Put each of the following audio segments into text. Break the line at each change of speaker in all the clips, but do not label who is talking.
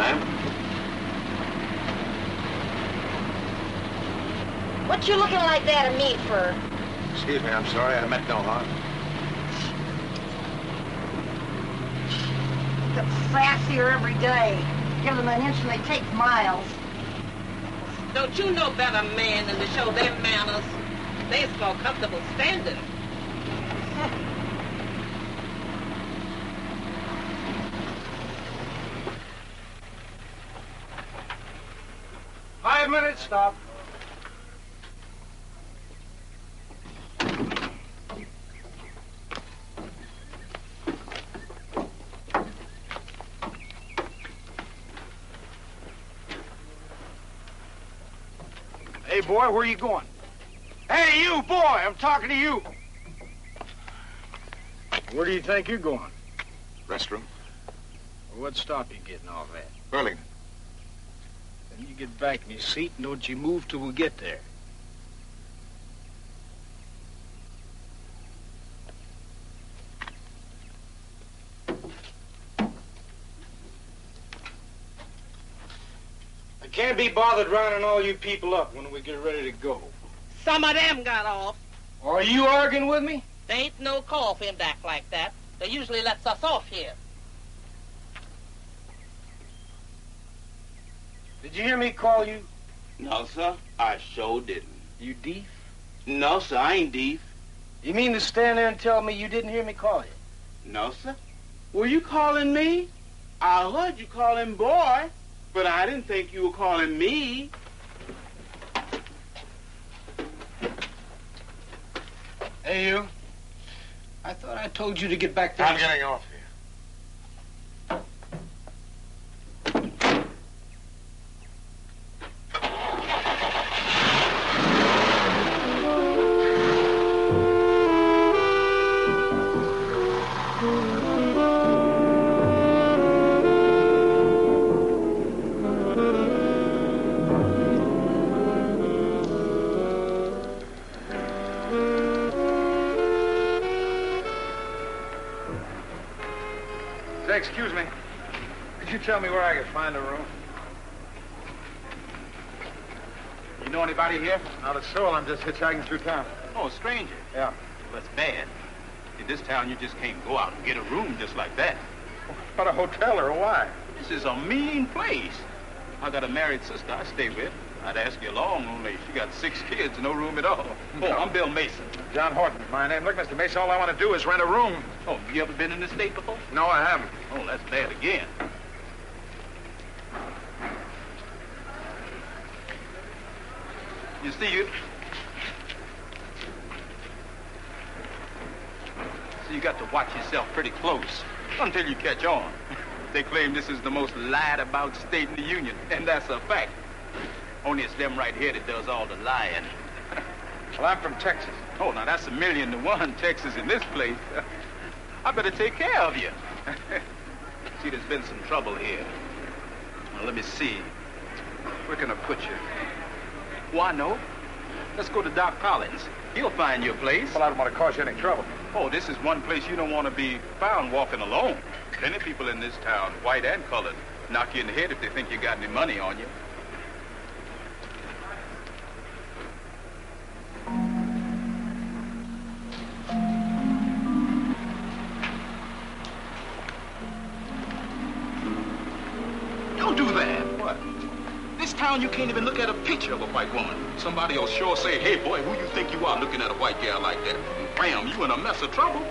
ma'am.
What you looking like that at me for?
Excuse me, I'm sorry. I meant no harm.
Get sassier every day. Give them an inch and they take miles.
Don't you know better men than to show their manners? They's more comfortable standing.
5 minutes, stop. Hey, boy, where are you going? Hey, you, boy, I'm talking to you. Where do you think you're going?
Restroom.
What stop you getting off at?
Burlington.
Then you get back in your seat and don't you move till we get there. I can't be bothered rounding all you people up when we get ready to go.
Some of them got off.
Are you arguing with me?
There ain't no call for him to act like that. They usually lets us off here.
Did you hear me call you?
No, sir, I sure didn't.
You deef?
No, sir, I ain't deef.
You mean to stand there and tell me you didn't hear me call you?
No, sir. Were you calling me? I heard you calling boy, but I didn't think you were calling me.
Hey, you. I thought I told you to get back there.
I'm getting off here.
Say, excuse me. Could you tell me where I could find a room?
You know anybody here?
Not a soul. I'm just hitchhiking through town.
Oh, a stranger.
Yeah.
Well, that's bad. In this town, you just can't go out and get a room just like that.
What, a hotel or why?
This is a mean place. I got a married sister I stay with. I'd ask you along, only she got 6 kids, no room at all. Oh, I'm Bill Mason.
John Horton, my name. Look, Mr. Mason, all I want to do is rent a room.
Oh, you ever been in this state before?
No, I haven't.
Oh, that's bad again. You see, you got to watch yourself pretty close until you catch on. They claim this is the most lied about state in the Union, and that's a fact. Only it's them right here that does all the lying.
Well, I'm from Texas.
Oh, now that's 1,000,000 to 1 Texas in this place. I better take care of you. See, there's been some trouble here. Well, let me see. Where can I put you? Oh, I know. Let's go to Doc Collins. He'll find you a place.
Well, I don't want to cause you any trouble.
Oh, this is one place you don't want to be found walking alone. Plenty of people in this town, white and colored, knock you in the head if they think you got any money on you. Don't do that. What? This town, you can't even look at a picture of a white woman. Somebody will sure say, hey, boy, who you think you are looking at a white gal like that? Bam, you in a mess of trouble.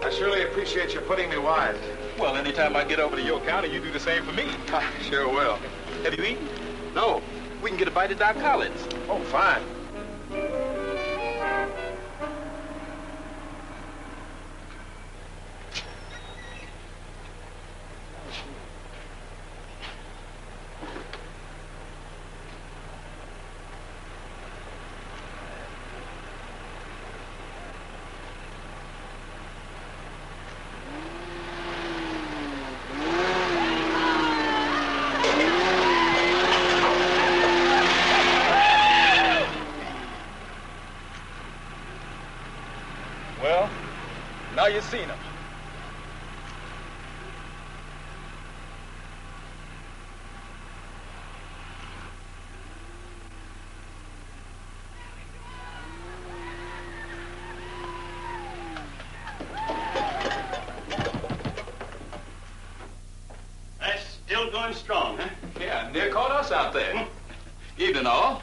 I surely appreciate you putting me wise.
Well, anytime I get over to your county, you do the same for me.
I sure will.
Have you eaten? No. We can get a bite at Doc Collins.
Oh, fine.
Well, now you've seen him.
going strong, huh?
Yeah, near caught us out there. Evening, all.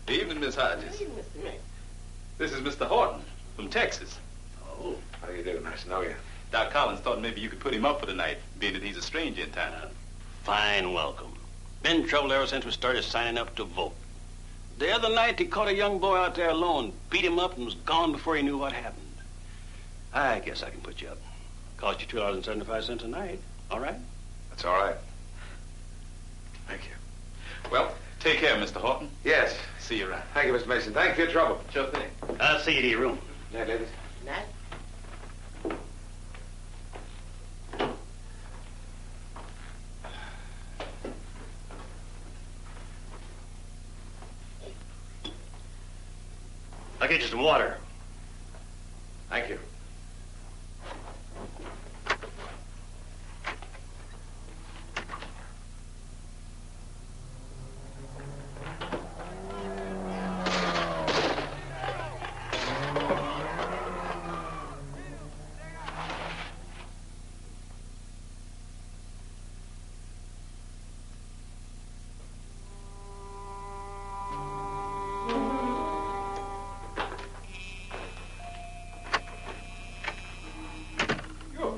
Evening, Miss Hodges.
Hey, Mr. Mac.
This is Mr. Horton from Texas.
Oh.
How do you do? Nice to know you.
Doc Collins thought maybe you could put him up for the night, being that he's a stranger in town.
Fine welcome. Been in trouble ever since we started signing up to vote. The other night, they caught a young boy out there alone, beat him up, and was gone before he knew what happened. I guess I can put you up. Cost you $2.75 a night. All right?
That's all right. Thank you.
Well, take care, Mr. Horton.
Yes.
See you around.
Thank you, Mr. Mason. Thank you for your trouble.
Sure thing.
I'll see you to your room.
Night, ladies.
Night.
I'll get you some water.
Thank you.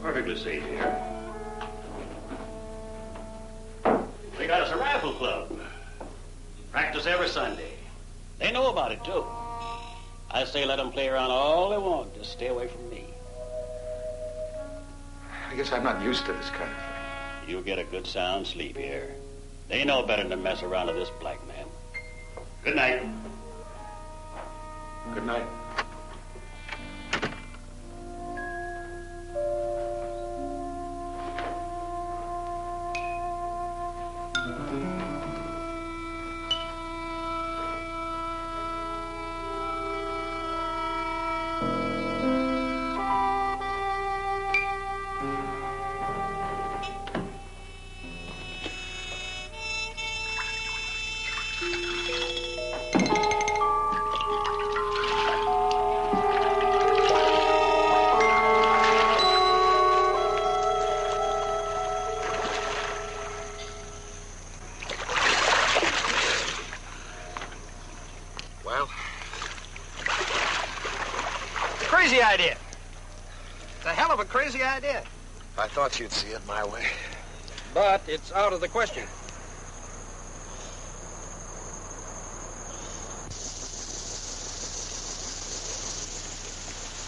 Perfectly safe here. We got us a rifle club. Practice every Sunday. They know about it, too. I say let them play around all they want. Just stay away from me.
I guess I'm not used to this kind of thing.
You'll get a good sound sleep here. They know better than to mess around with this black man. Good night.
Good night.
Crazy idea. It's a hell of a crazy idea.
I thought you'd see it my way.
But it's out of the question.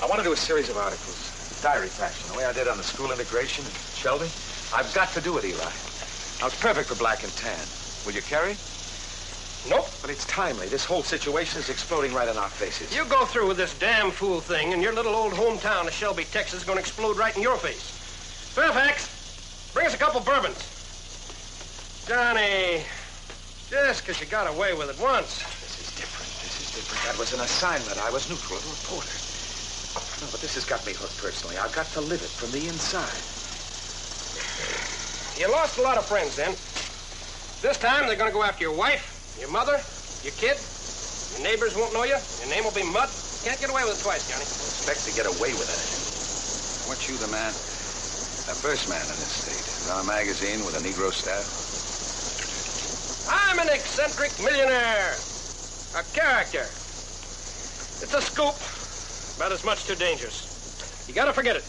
I want to do a series of articles, diary fashion, the way I did on the school integration in Shelby. I've got to do it, Eli. Now, it's perfect for black and tan. Will you carry?
Nope.
But it's timely. This whole situation is exploding right in our faces.
You go through with this damn fool thing, and your little old hometown of Shelby, Texas, is going to explode right in your face. Fairfax, bring us a couple bourbons. Johnny, just because you got away with it once.
This is different. This is different. That was an assignment. I was neutral, a reporter. No, but this has got me hooked personally. I've got to live it from the inside.
You lost a lot of friends then. This time, they're going to go after your wife, your mother, your kid. Your neighbors won't know you. Your name will be mud. Can't get away with it twice, Johnny.
Expect to get away with it. Weren't you the man, the first man in this state, on a magazine with a Negro staff?
I'm an eccentric millionaire. A character. It's a scoop. About as much too dangerous. You gotta forget it.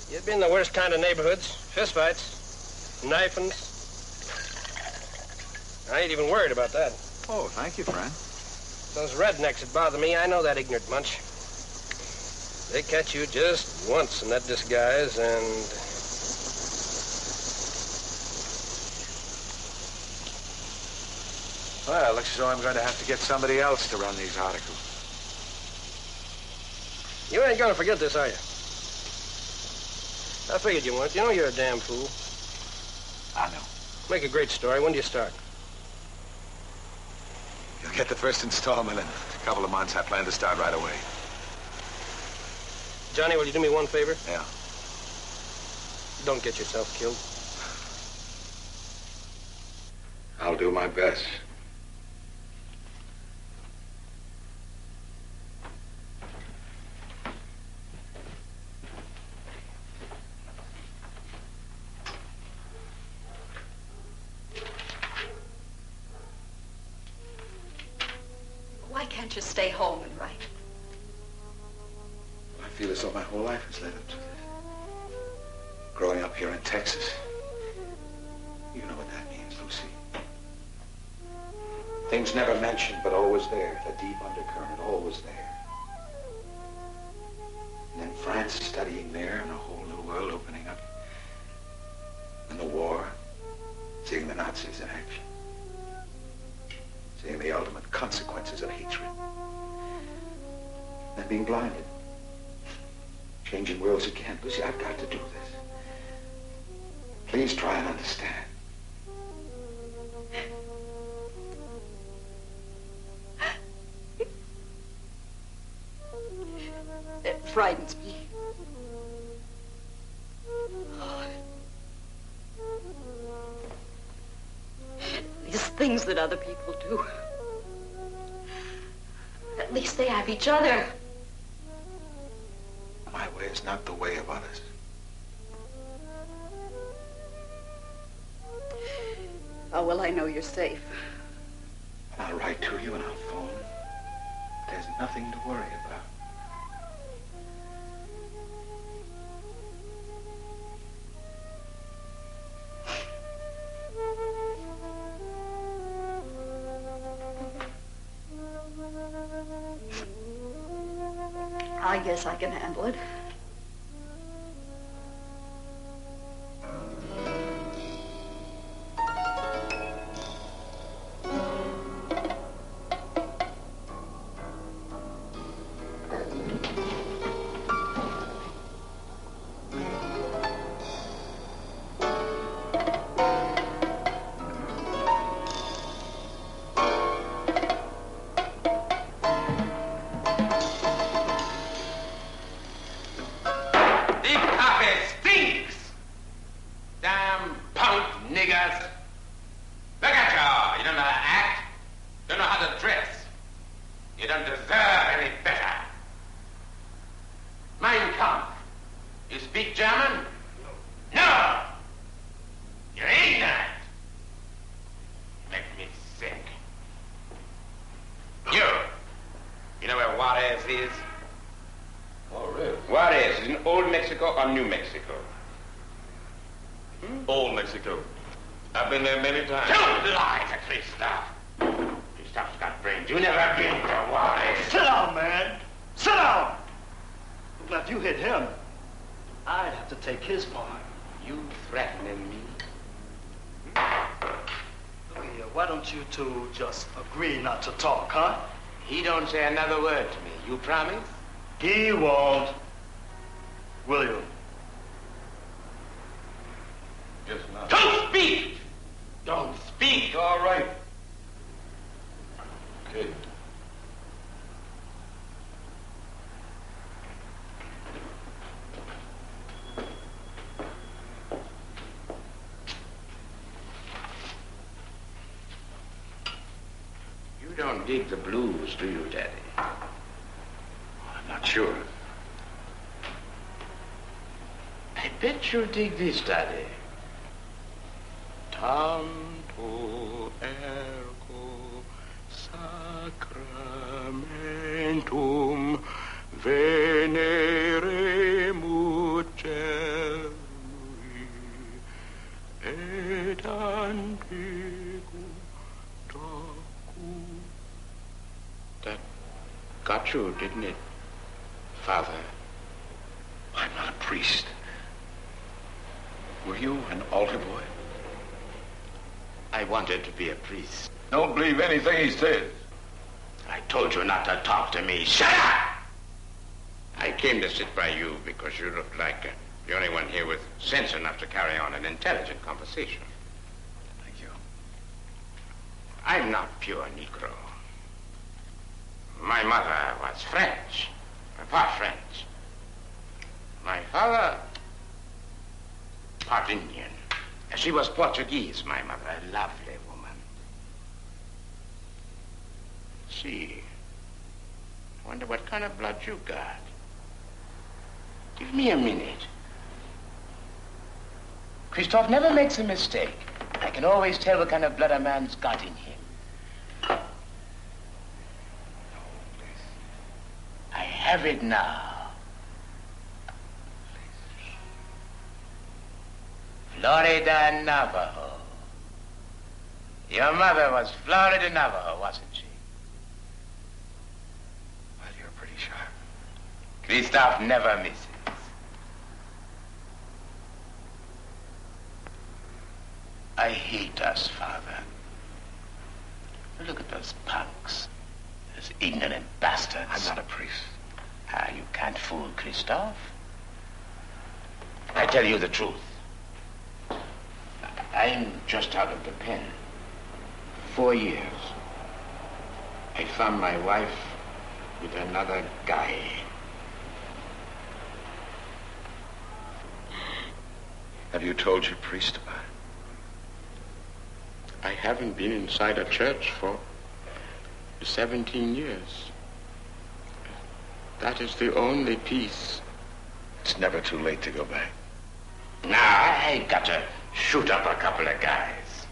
You've been in the worst kind of neighborhoods. Fistfights. Knifings. I ain't even worried about that.
Oh, thank you, friend.
Those rednecks that bother me, I know that ignorant bunch. They catch you just once in that disguise, and...
Well, looks as though I'm going to have to get somebody else to run these articles.
You ain't gonna forget this, are you? I figured you weren't. You know you're a damn fool.
I know.
Make a great story. When do you start?
You'll get the first installment in a couple of months. I plan to start right away.
Johnny, will you do me one favor?
Yeah.
Don't get yourself killed.
I'll do my best.
can't you stay home and write?
I feel as though my whole life has led up to this. Growing up here in Texas. You know what that means, Lucy. Things never mentioned, but always there. The deep undercurrent, always there. And then France studying there and a whole new world opening up. And the war, seeing the Nazis in action. Seeing the ultimate consequences of hatred. Then being blinded. Changing worlds again. Lucy, I've got to do this. Please try and understand.
It frightens me. These things that other people do. At least they have each other.
My way is not the way of others.
How will I know you're safe?
I'll write to you and I'll phone. There's nothing to worry about.
I guess I can handle it.
New Mexico. Old Mexico. I've been there many times.
Don't lie to Christoph. Christoph's got brains. You never been to Juarez.
Sit down, man. Sit down. Now, if you hit him, I'd have to take his part.
You threatening me?
Look here, why don't you two just agree not to talk, huh?
He don't say another word to me. You promise?
He won't. Will you?
Yes, not.
Don't speak! Don't speak!
All right. Okay.
You don't dig the blues, do you, Daddy?
I'm not sure.
I bet you dig this, Daddy. Tanto ergo sacramentum veneremur celui et antiquum docum. That got you, didn't it, Father?
I'm not a priest. Were you an altar boy?
I wanted to be a priest.
Don't believe anything he says.
I told you not to talk to me. Shut up! I came to sit by you because you looked like the only one here with sense enough to carry on an intelligent conversation.
Thank you.
I'm not pure Negro. My mother was French, part French. My father, part Indian. She was Portuguese, my mother, a lovely woman. See, I wonder what kind of blood you got. Give me a minute. Christoph never makes a mistake. I can always tell what kind of blood a man's got in him. Have it now. Florida Navajo. Your mother was Florida Navajo, wasn't she?
Well, you're pretty sharp.
Christoph never misses. I hate us, Father. Look at those punks. Those ignorant bastards.
I'm not a priest.
Ah, you can't fool Christoph. I tell you the truth. I'm just out of the pen. 4 years. I found my wife with another guy.
Have you told your priest about it?
I haven't been inside a church for 17 years. That is the only peace.
It's never too late to go back.
Now, I got to shoot up a couple of guys.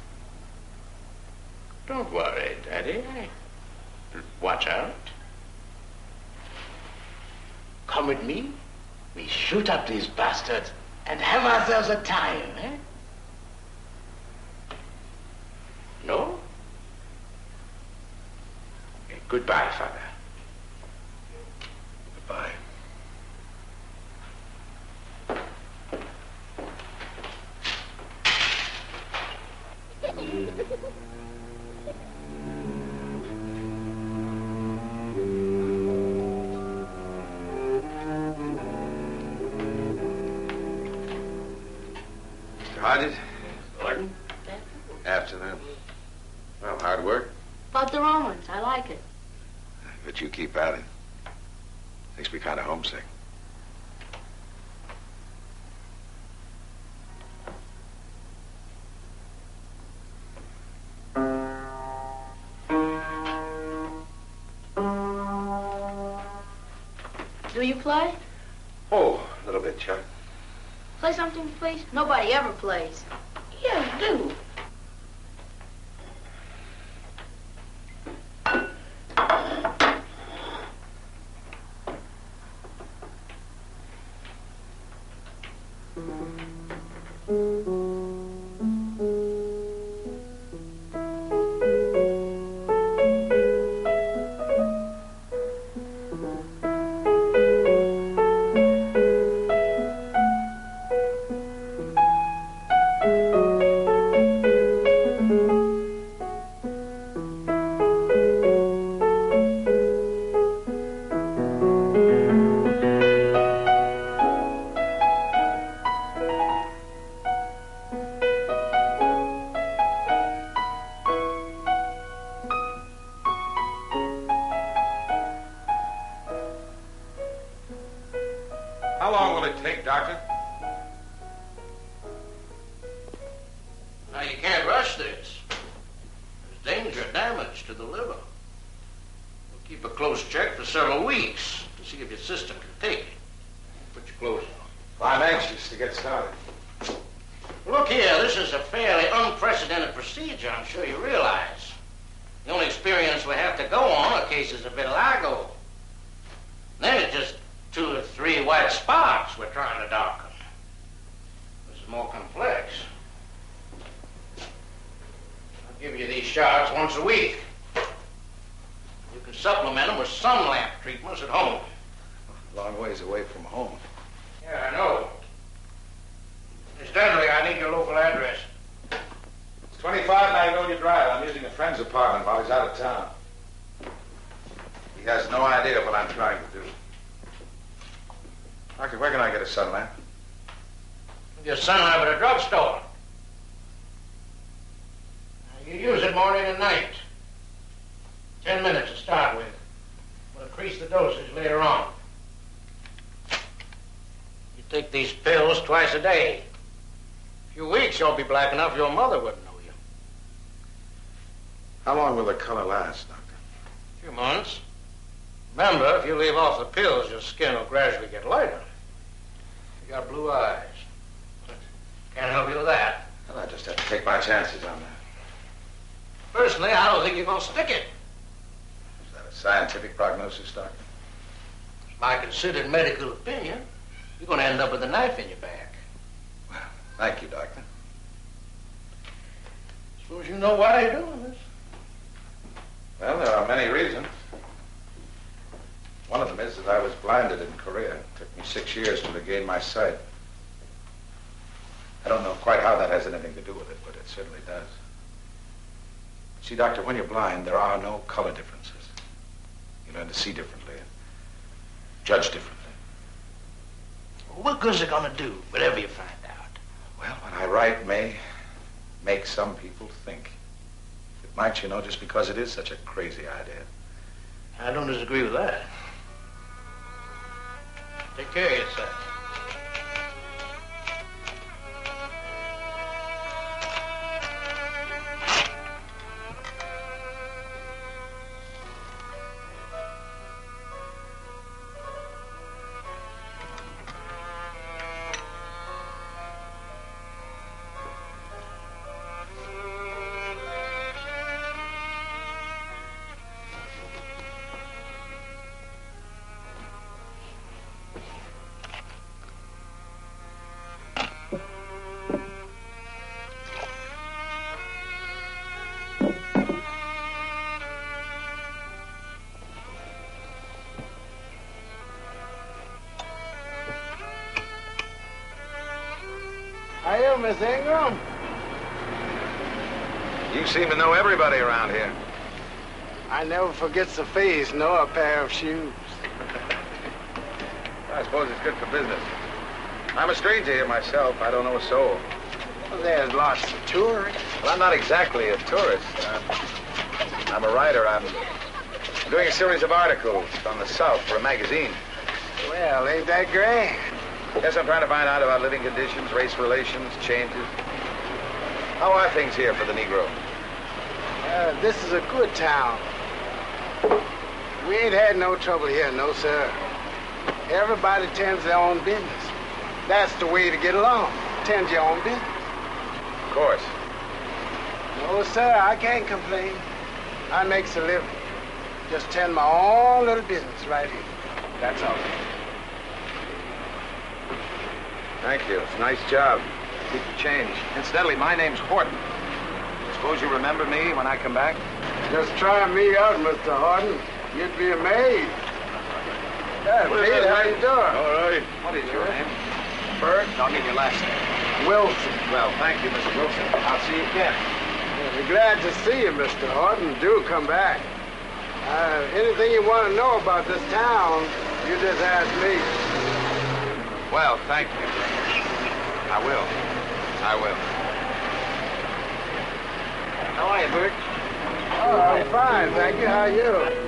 Don't worry, Daddy. Watch out. Come with me. We shoot up these bastards and have ourselves a time, eh? No? Okay, goodbye, Father.
Goodbye. Started?
Gordon?
Afternoon. Well, hard work,
About the Romans. I like it.
but you keep at it. Makes me kind of homesick.
Do you play?
Oh, a little bit, Chuck.
Play something, please? Nobody ever plays.
Yeah, do.
How long will it take, Doctor?
Now, you can't rush this. There's danger of damage to the liver. We'll keep a close check for several weeks to see if your system can take it. Put your clothes on.
Well, I'm anxious to get started.
Look here, this is a fairly unprecedented procedure, I'm sure you realize. The only experience we have to go on are cases of vitiligo. Then it's just 2 or 3 white spots we're trying to darken. This is more complex. I'll give you these shots once a week. You can supplement them with sun lamp treatments at home.
Long ways away from home.
Yeah, I know. Incidentally, I need your local address.
It's 25 Magnolia Drive. I'm using a friend's apartment while he's out of town. He has no idea what I'm trying to do. Doctor, where can I get a sun lamp?
Your sun lamp at a drugstore. You use it morning and night. 10 minutes to start with. We'll increase the dosage later on. You take these pills twice a day. In a few weeks, you'll be black enough your mother wouldn't know you.
How long will the color last, Doctor?
A few months. Remember, if you leave off the pills, your skin will gradually get lighter. You got blue eyes. Can't help you with that.
Well, I just have to take my chances on that.
Personally, I don't think you're going to stick it.
Is that a scientific prognosis, Doctor?
my considered medical opinion, you're going to end up with a knife in your back.
Well, thank you, Doctor.
Suppose you know why you're doing this.
Well, there are many reasons. One of them is that I was blinded in Korea. It took me 6 years to regain my sight. I don't know quite how that has anything to do with it, but it certainly does. See, Doctor, when you're blind, there are no color differences. You learn to see differently and judge differently.
What good's it going to do, whatever you find out?
Well, what I write may make some people think. It might, you know, just because it is such a crazy idea.
I don't disagree with that. Take care of yourself.
Hiya, Miss Ingram.
You seem to know everybody around here.
I never forgets a face nor a pair of shoes.
I suppose it's good for business. I'm a stranger here myself. I don't know a soul.
Well, there's lots of tourists.
Well, I'm not exactly a tourist. I'm a writer. I'm doing a series of articles on the South for a magazine.
Well, ain't that great?
Yes, I'm trying to find out about living conditions, race relations, changes. How are things here for the Negro?
This is a good town. We ain't had no trouble here, no, sir. Everybody tends their own business. That's the way to get along. Tend your own business.
Of course.
No, sir, I can't complain. I makes a living. Just tend my own little business right here. That's all.
Thank you. It's a nice job. Keep the change. Incidentally, my name's Horton. Suppose you remember me when I come back?
Just try me out, Mr. Horton. You'd be amazed. Yeah, Pete, how you doing?
All right. What is your name? Bird? No, I mean your last name.
Wilson.
Well, thank you, Mr. Wilson. I'll see you again.
We're glad to see you, Mr. Horton. Do come back. Anything you want to know about this town, you just ask me.
Well, thank you. I will. I will. How are you, Bert?
Oh, I'm fine, thank you. How are you?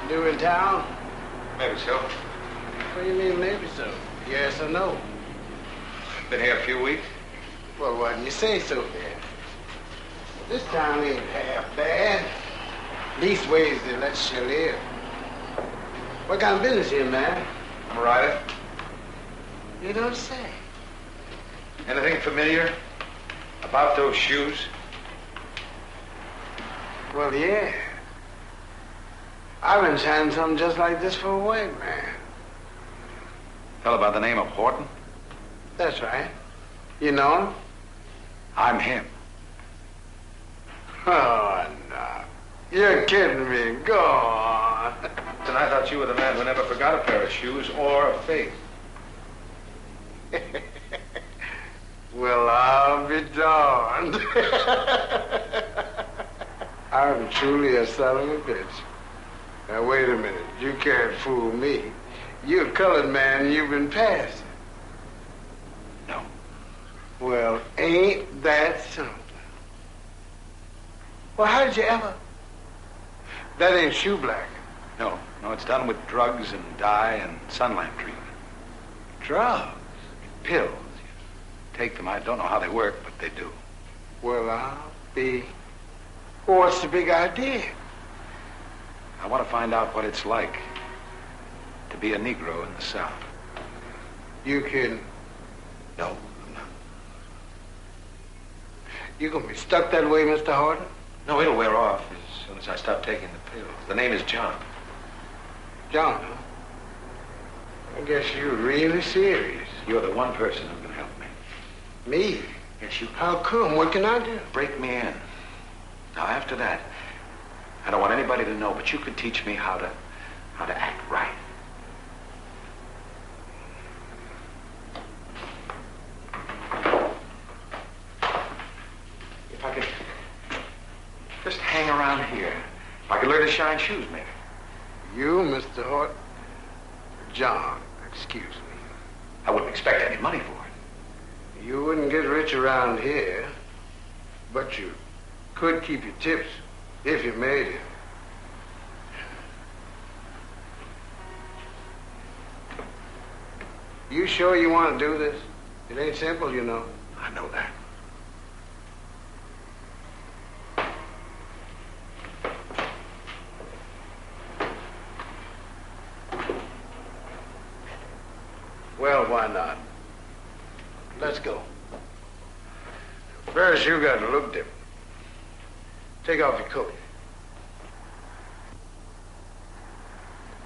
New in town?
Maybe so.
What do you mean, maybe so? Yes or no?
Been here a few weeks.
Well, why didn't you say so then? This town ain't half bad. Leastways, they let you live. What kind of business you in, man?
I'm a writer.
You don't say.
Anything familiar about those shoes?
Well, yeah. I've been shining something just like this for a white man.
Fellow by the name of Horton?
That's right. You know him?
I'm him.
Oh, no. You're kidding me. Go on.
And I thought you were the man who never forgot a pair of shoes or a face.
Well, I'll be darned. I'm truly a son of a bitch. Now, wait a minute. You can't fool me. You're a colored man and you've been passing.
No.
Well, ain't that something? Well, how did you ever? That ain't shoe black.
No, it's done with drugs and dye and sun lamp treatment.
Drugs?
Pills. You take them. I don't know how they work, but they do.
Well, I'll be... Well, what's the big idea?
I want to find out what it's like to be a Negro in the South.
You kidding?
No, I'm not.
You gonna be stuck that way, Mr. Horton?
No, it'll wear off as soon as I stop taking the pills. The name is John.
John, huh? I guess you're really serious.
You're the one person who can help me.
Me?
Yes, you.
How come? What can I do?
Break me in. Now, after that, I don't want anybody to know, but you can teach me how to act right. If I could just hang around here, if I could learn to shine shoes, maybe.
You, Mr. Horton? John, excuse me.
I wouldn't expect any money for it.
You wouldn't get rich around here, but you could keep your tips if you made it. You sure you want to do this? It ain't simple, you know.
I know that.
Well, why not? Let's go. First, you got to look different. Take off your coat.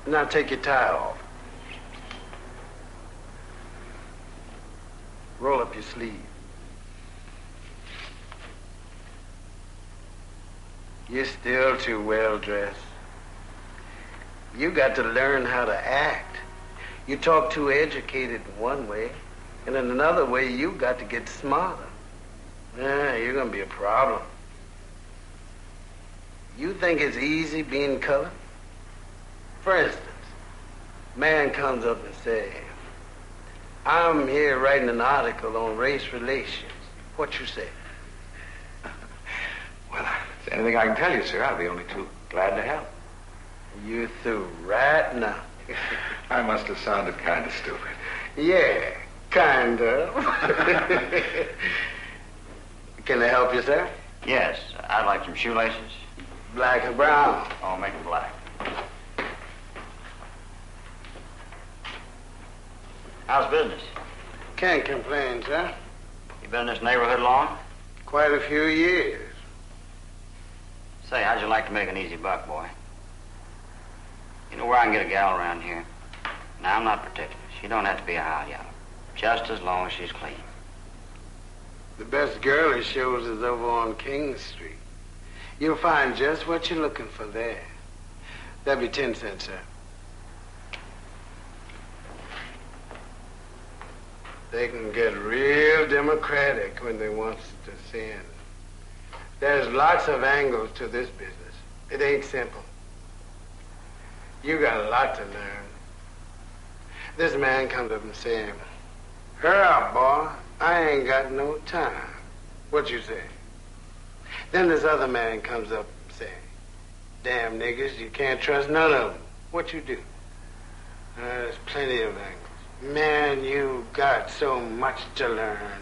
Now take your tie off. Roll up your sleeve. You're still too well dressed. You got to learn how to act. You talk too educated in one way, and in another way, you got to get smarter. Yeah, you're gonna be a problem. You think it's easy being colored? For instance, man comes up and says, I'm here writing an article on race relations. What you say?
Well, if there's anything I can tell you, sir, I'll be only too glad to help.
You through right now.
I must have sounded kind of stupid.
Yeah, kind of. Can I help you, sir?
Yes, I'd like some shoelaces.
Black or brown?
I'll make them black. How's business?
Can't complain, sir.
You been in this neighborhood long?
Quite a few years.
Say, how'd you like to make an easy buck, boy? You know where I can get a gal around here? Now, I'm not particular. She don't have to be a high yellow. Just as long as she's clean.
The best girlie shows is over on King Street. You'll find just what you're looking for there. That'd be 10 cents, sir. They can get real democratic when they want to sin. There's lots of angles to this business. It ain't simple. You got a lot to learn. This man comes up and says, hurry up, boy. I ain't got no time. What you say? Then this other man comes up and says, damn niggas, you can't trust none of them. What you do? There's plenty of angles. Man, you got so much to learn.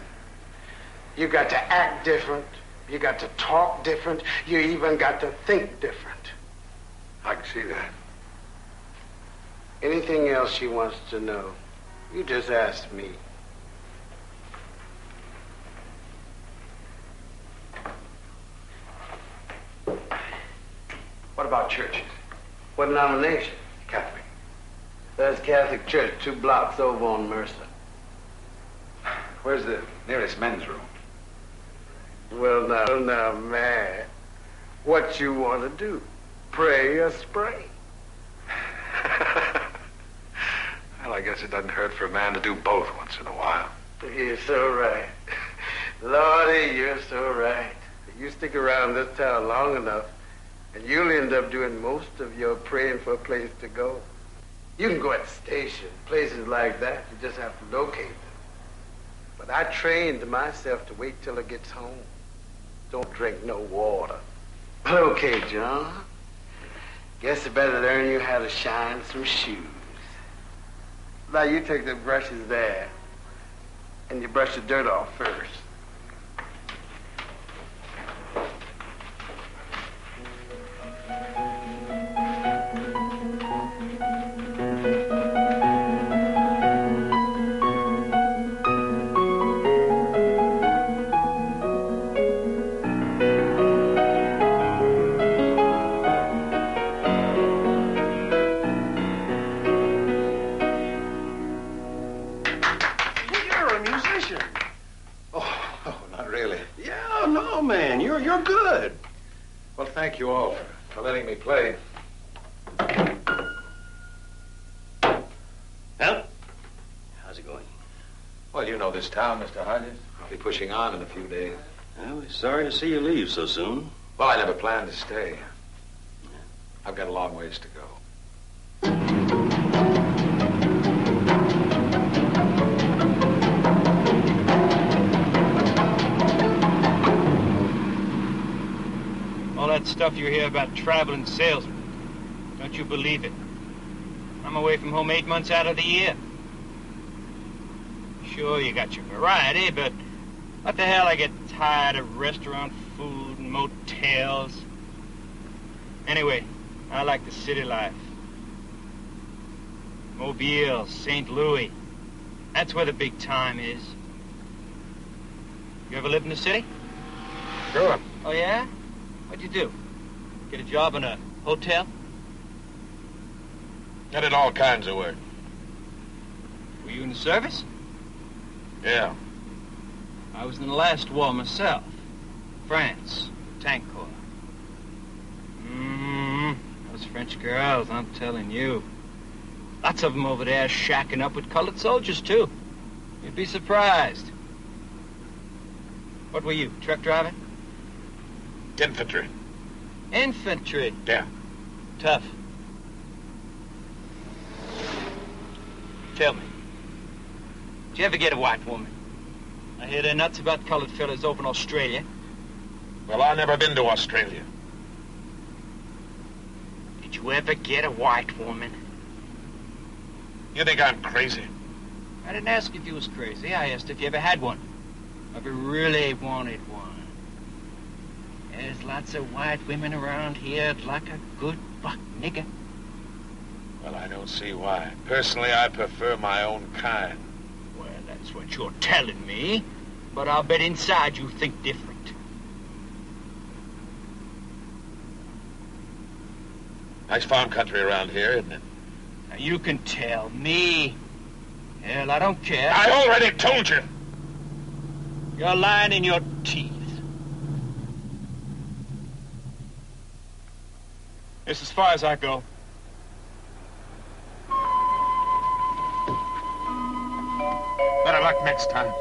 You got to act different. You got to talk different. You even got to think different.
I can see that.
Anything else she wants to know, you just ask me.
What about churches?
What denomination?
Catholic.
There's Catholic Church 2 blocks over on Mercer.
Where's the nearest men's room?
Well, now, man. What you want to do? Pray or spray?
Well, I guess it doesn't hurt for a man to do both once in a while.
You're so right. Lordy, you're so right. You stick around this town long enough, and you'll end up doing most of your praying for a place to go. You can go at the station, places like that. You just have to locate them. But I trained myself to wait till it gets home. Don't drink no water. Okay, John. Guess I better learn you how to shine some shoes. Now you take the brushes there, and you brush the dirt off first.
You're good.
Well, thank you all for letting me play.
Well, how's it going?
Well, you know this town, Mr. Hodges. I'll be pushing on in a few days.
Well, we're sorry to see you leave so soon.
Well, I never planned to stay. I've got a long ways to go.
All that stuff you hear about traveling salesmen, don't you believe it? I'm away from home 8 months out of the year. Sure, you got your variety, but what the hell, I get tired of restaurant food and motels. Anyway, I like the city life. Mobile, St. Louis. That's where the big time is. You ever lived in the city?
Sure.
Oh, yeah? What'd you do? Get a job in a hotel?
I did all kinds of work.
Were you in the service?
Yeah.
I was in the last war myself. France, tank corps. Those French girls, I'm telling you. Lots of them over there shacking up with colored soldiers, too. You'd be surprised. What were you, truck driver?
Infantry.
Infantry?
Yeah.
Tough. Tell me, did you ever get a white woman? I hear they're nuts about colored fellas over in Australia.
Well, I've never been to Australia.
Did you ever get a white woman?
You think I'm crazy?
I didn't ask if you was crazy. I asked if you ever had one. Ever really wanted one. There's lots of white women around here like a good buck nigger.
Well, I don't see why. Personally, I prefer my own kind.
Well, that's what you're telling me. But I'll bet inside you think different.
Nice farm country around here, isn't it?
Now, you can tell me. Hell, I don't care.
I already told you.
You're lying in your teeth. It's as far as I go.
Better luck next time.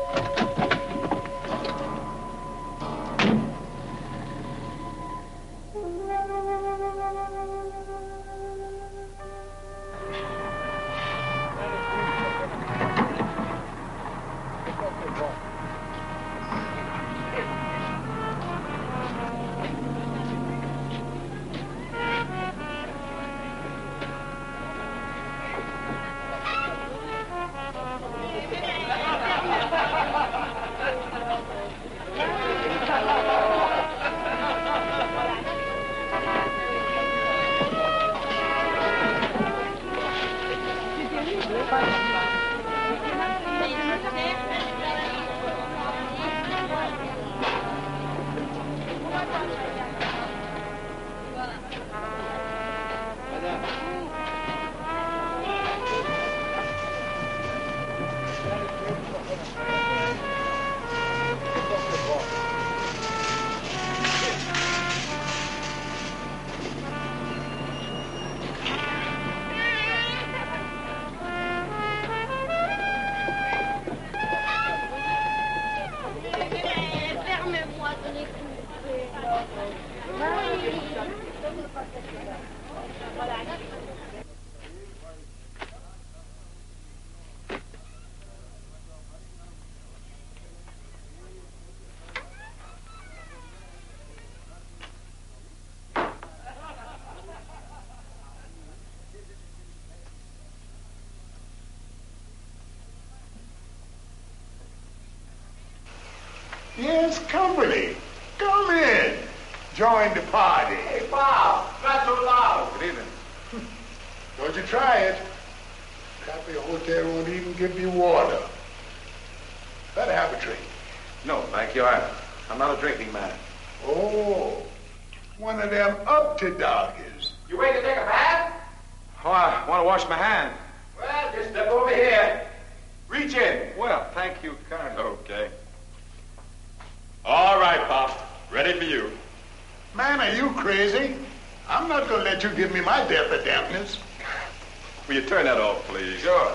Yes, company. Come in. Join the party.
Hey, Bob, not so loud.
Good evening.
Don't you try it. Crappy hotel won't even give you water. Better have a drink.
No, thank you. I'm not a drinking man.
Oh, one of them up-to-doggers.
You wait to take a bath?
Oh, I want to wash my hands.
Well, just step over here. Reach in.
Well, thank you kindly.
Okay. All right, Pop. Ready for you.
Man, are you crazy? I'm not going to let you give me my death of dampness.
Will you turn that off, please?
Sure.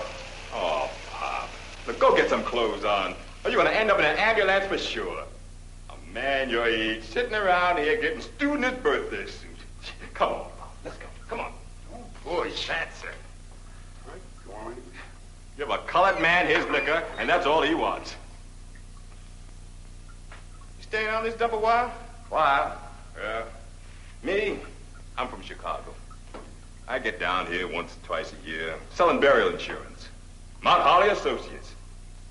Oh, Pop. Look, go get some clothes on. Or you're going to end up in an ambulance for sure. A man your age sitting around here getting student his birthday suit. Come on, Pop. Let's go. Come on.
Don't push, that's it.
Give a colored man his liquor, and that's all he wants. You staying on this dump a while?
Why?
Me? I'm from Chicago. I get down here once or twice a year, selling burial insurance. Mount Holly Associates.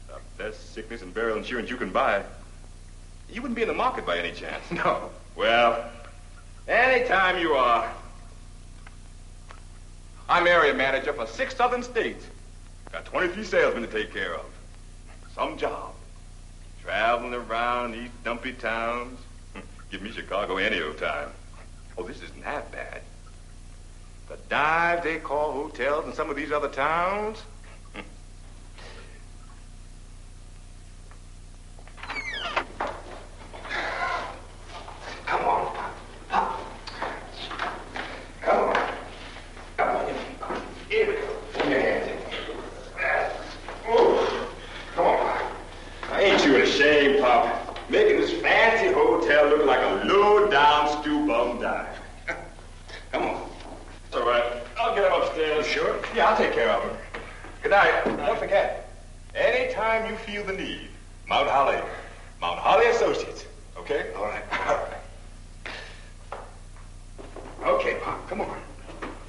The best sickness and burial insurance you can buy. You wouldn't be in the market by any chance.
No.
Well, anytime you are. I'm area manager for 6 southern states. Got 23 salesmen to take care of. Some job. Traveling around these dumpy towns. Give me Chicago any old time. Oh, this isn't half bad. The dives they call hotels in some of these other towns.
Come on, Pop. Come on. Come on. Here we go. Put your hands in. Come on, Pop.
Ain't you ashamed, Pop? Making this fancy hotel look like a low-down stew bum dive. Come on. It's all right. I'll get him upstairs.
You sure?
Yeah, I'll take care of him. Good night. Don't forget, anytime you feel the need, Mount Holly Associates. Okay?
All right. All right. Okay, Pop. Come on.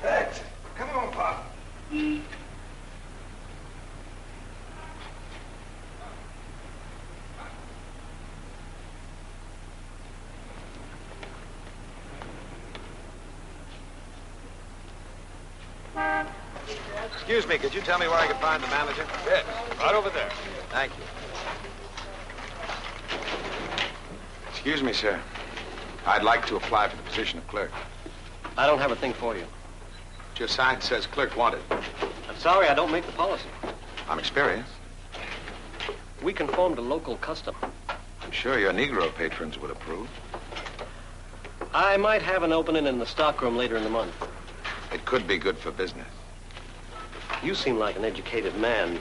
Thanks. Come on, Pop.
Excuse me, could you tell me where I can find the manager?
Yes, right over there.
Thank you.
Excuse me, sir. I'd like to apply for the position of clerk.
I don't have a thing for you.
Your sign says clerk wanted.
I'm sorry, I don't make the policy.
I'm experienced.
We conform to local custom.
I'm sure your Negro patrons would approve.
I might have an opening in the stockroom later in the month.
It could be good for business.
You seem like an educated man.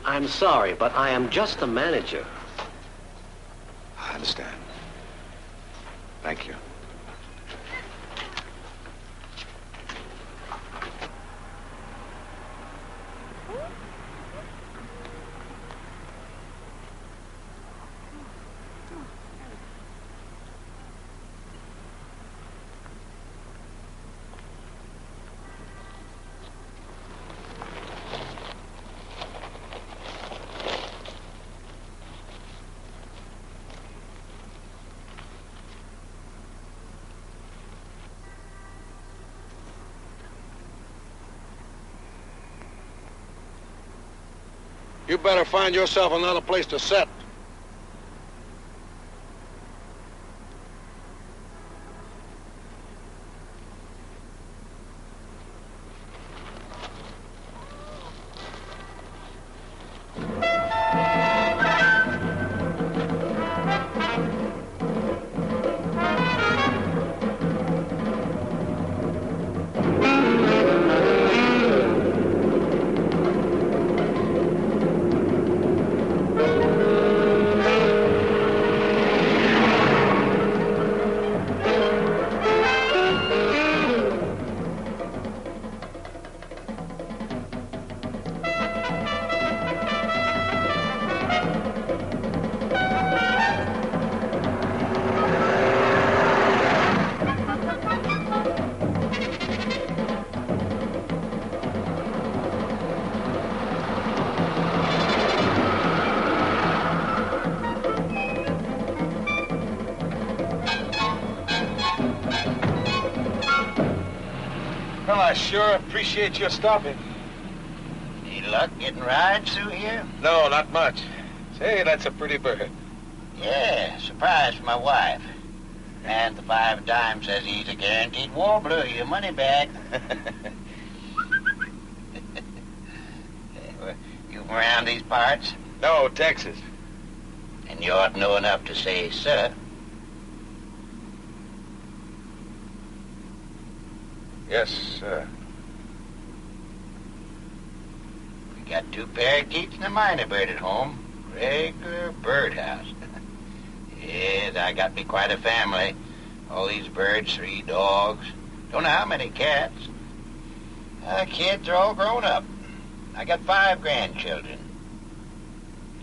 I'm sorry, but I am just a manager.
I understand. Thank you.
You better find yourself another place to sit.
Well, I sure appreciate your stopping.
Any luck getting rides through here?
No, not much. Say, that's a pretty bird.
Yeah, surprise for my wife. And the 5 dime says he's a guaranteed warbler. Your money back. You from around these parts?
No, Texas.
And you ought to know enough to say, sir.
Yes, sir.
We got 2 parakeets and a minor bird at home. Regular birdhouse. Yes, I got me quite a family. All these birds, 3 dogs. Don't know how many cats. Kids are all grown up. I got 5 grandchildren.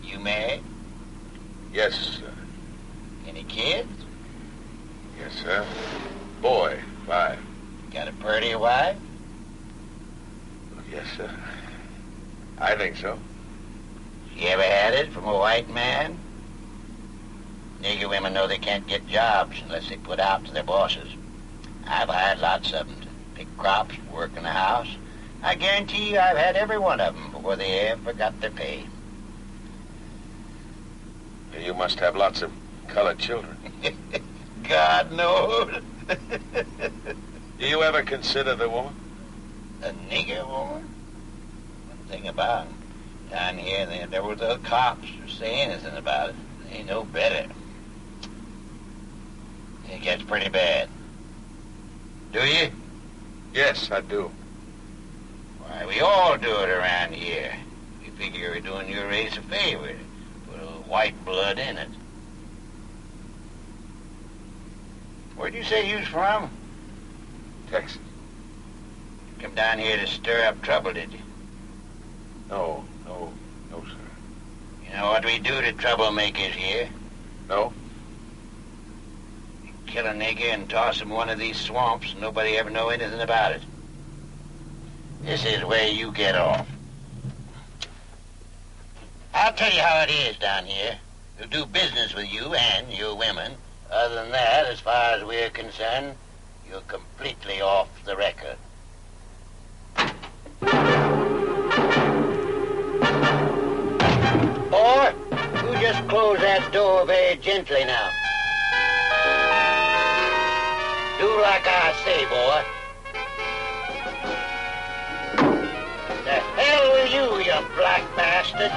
You married?
Yes, sir.
Any kids?
Yes, sir. Boy, 5.
Got a pretty wife?
Yes, sir. I think so.
She ever had it from a white man? Nigger women know they can't get jobs unless they put out to their bosses. I've hired lots of them to pick crops, work in the house. I guarantee you I've had every one of them before they ever got their pay.
You must have lots of colored children.
God knows.
Do you ever consider the woman?
A nigger woman? One thing about them. Down here, there were the cops who say anything about it. They know better. It gets pretty bad. Do you?
Yes, I do.
Why, we all do it around here. We figure we're doing your race a favor. Put a white blood in it. Where'd you say you was from?
Texas.
Come down here to stir up trouble, did you?
No, sir.
You know what we do to troublemakers here?
No?
You kill a nigger and toss him in one of these swamps and nobody ever know anything about it. This is where you get off. I'll tell you how it is down here. We'll do business with you and your women. Other than that, as far as we're concerned, you're completely off the record. Or, you just close that door very gently now. Do like I say, boy. The hell with you, you black bastard.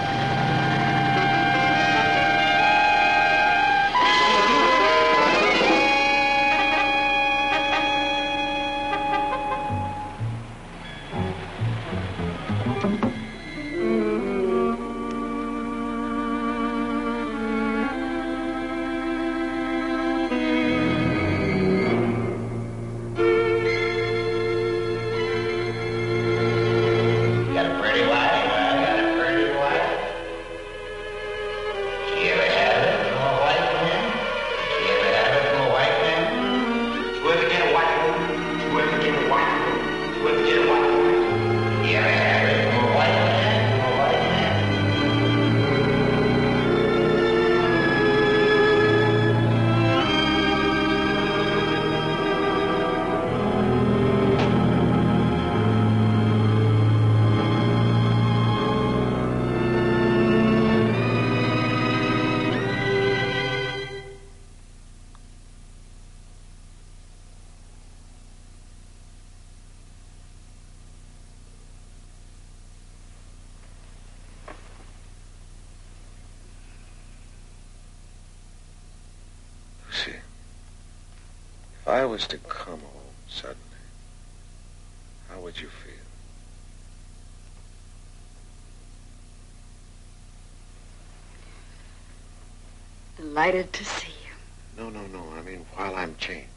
If I was to come home suddenly, how would you feel?
Delighted to see you.
No. I mean, while I'm changed.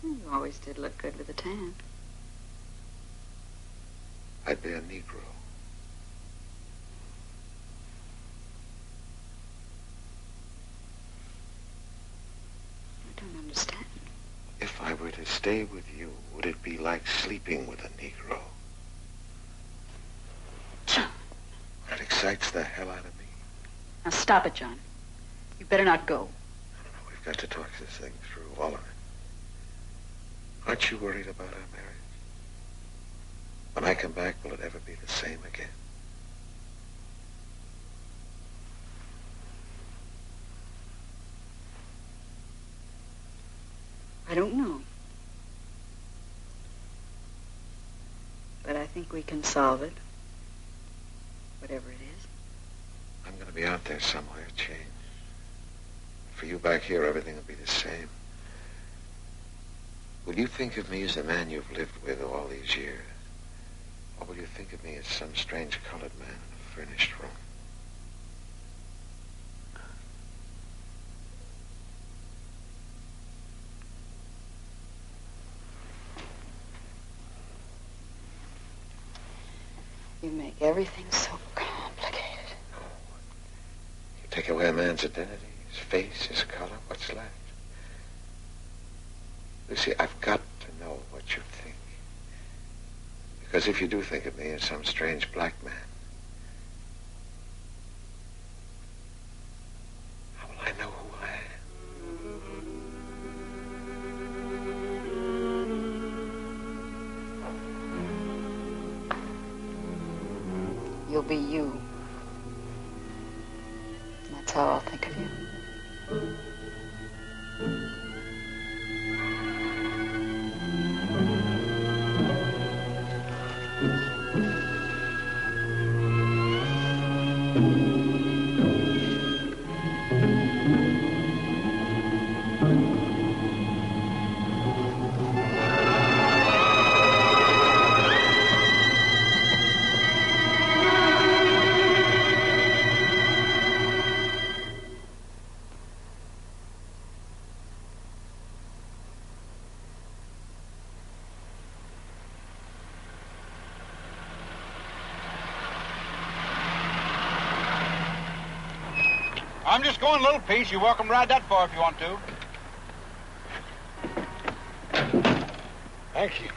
You always did look good with a tan.
I'd be a Negro.
I don't understand.
If I were to stay with you, would it be like sleeping with a Negro?
John.
That excites the hell out of me.
Now stop it, John. You better not go.
No. We've got to talk this thing through, all of it. Aren't you worried about our marriage? When I come back, will it ever be the same again?
I don't know. But I think we can solve it. Whatever it is.
I'm going to be out there somewhere, changed. For you back here, everything will be the same. Will you think of me as the man you've lived with all these years? Or will you think of me as some strange colored man in a furnished room?
You make everything so complicated.
You take away a man's identity, his face, his color, what's left? Lucy, I've got to know what you think. Because if you do think of me as some strange black man, how will I know who I am?
You'll be you. And that's how I'll think of you.
I'm just going a little piece. You're welcome to ride that far if you want to.
Thank you.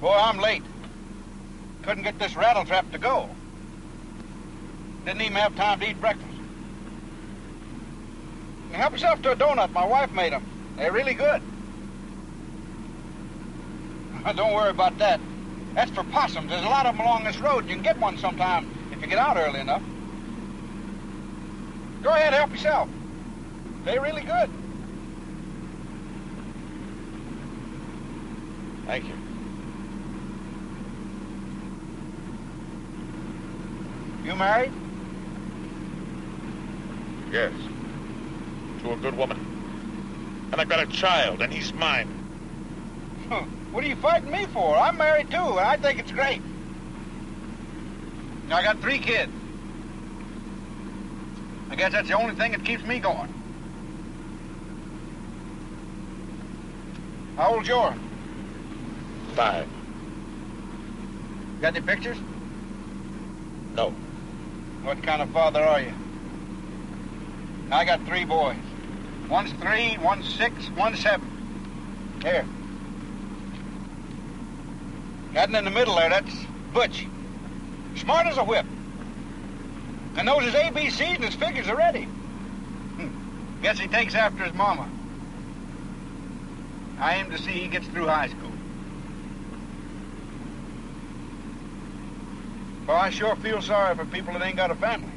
Boy, I'm late. Couldn't get this rattletrap to go. Didn't even have time to eat breakfast. Help yourself to a donut. My wife made them. They're really good. Don't worry about that. That's for possums. There's a lot of them along this road. You can get one sometime if you get out early enough. Go ahead, help yourself. They're really good.
Thank you.
You married?
Yes. To a good woman. And I've got a child, and he's mine.
What are you fighting me for? I'm married too, and I think it's great. I got 3 kids. I guess that's the only thing that keeps me going. How old's yours?
5.
Got any pictures?
No.
What kind of father are you? I got 3 boys. One's 3, one's 6, one's 7. Here. That in the middle there, that's Butch. Smart as a whip. And knows his ABCs and his figures already. Guess he takes after his mama. I aim to see he gets through high school. Well, I sure feel sorry for people that ain't got a family.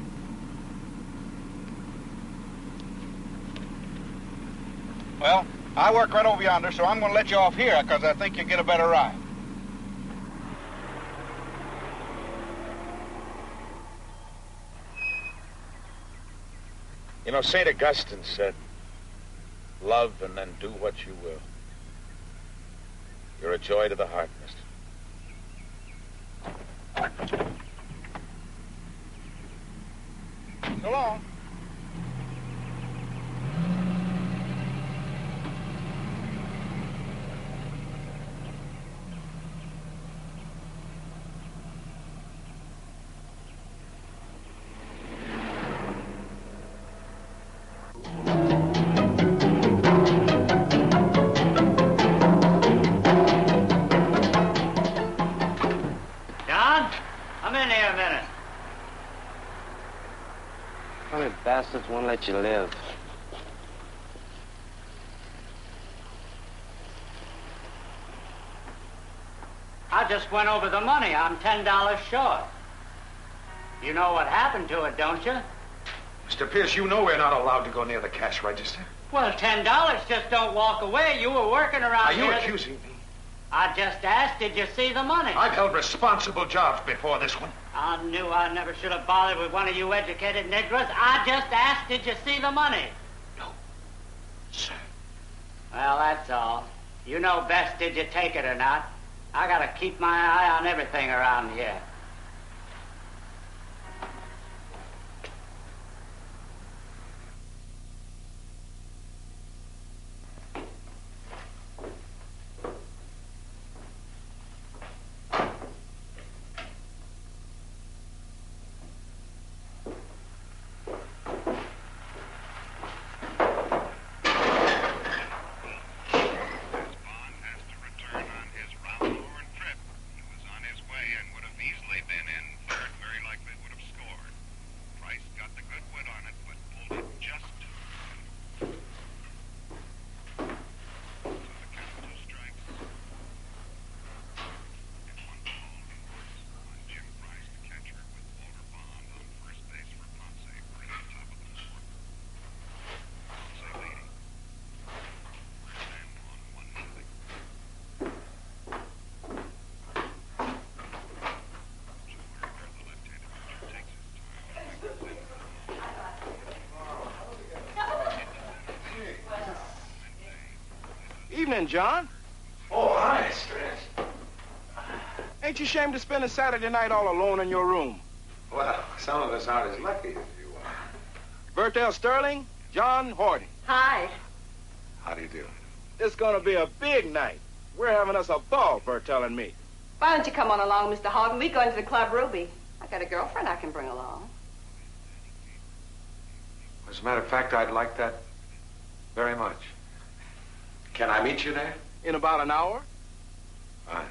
Well, I work right over yonder, so I'm going to let you off here because I think you'll get a better ride.
You know, St. Augustine said, love and then do what you will. You're a joy to the heart, mister.
So long.
John, come in here a minute.
Bastards won't let you live.
I just went over the money. I'm $10 short. You know what happened to it, don't you?
Mr. Pierce, you know we're not allowed to go near the cash register.
Well, $10, just don't walk away. You were working around here.
Are you accusing me?
I just asked, did you see the money?
I've held responsible jobs before this one.
I knew I never should have bothered with one of you educated Negroes. I just asked, did you see the money?
No, sir.
Well, that's all. You know best, did you take it or not? I gotta keep my eye on everything around here.
Evening, John.
Oh, hi, Stretch.
Ain't you ashamed to spend a Saturday night all alone in your room?
Well, some of us aren't as lucky as you are.
Bertel Sterling, John Horty.
Hi.
How do you do?
It's gonna be a big night. We're having us a ball, Bertel and me.
Why don't you come on along, Mr. Horton? We're going to the Club Ruby. I got a girlfriend I can bring along.
As a matter of fact, I'd like that very much. Can I meet you there?
In about an hour?
Fine.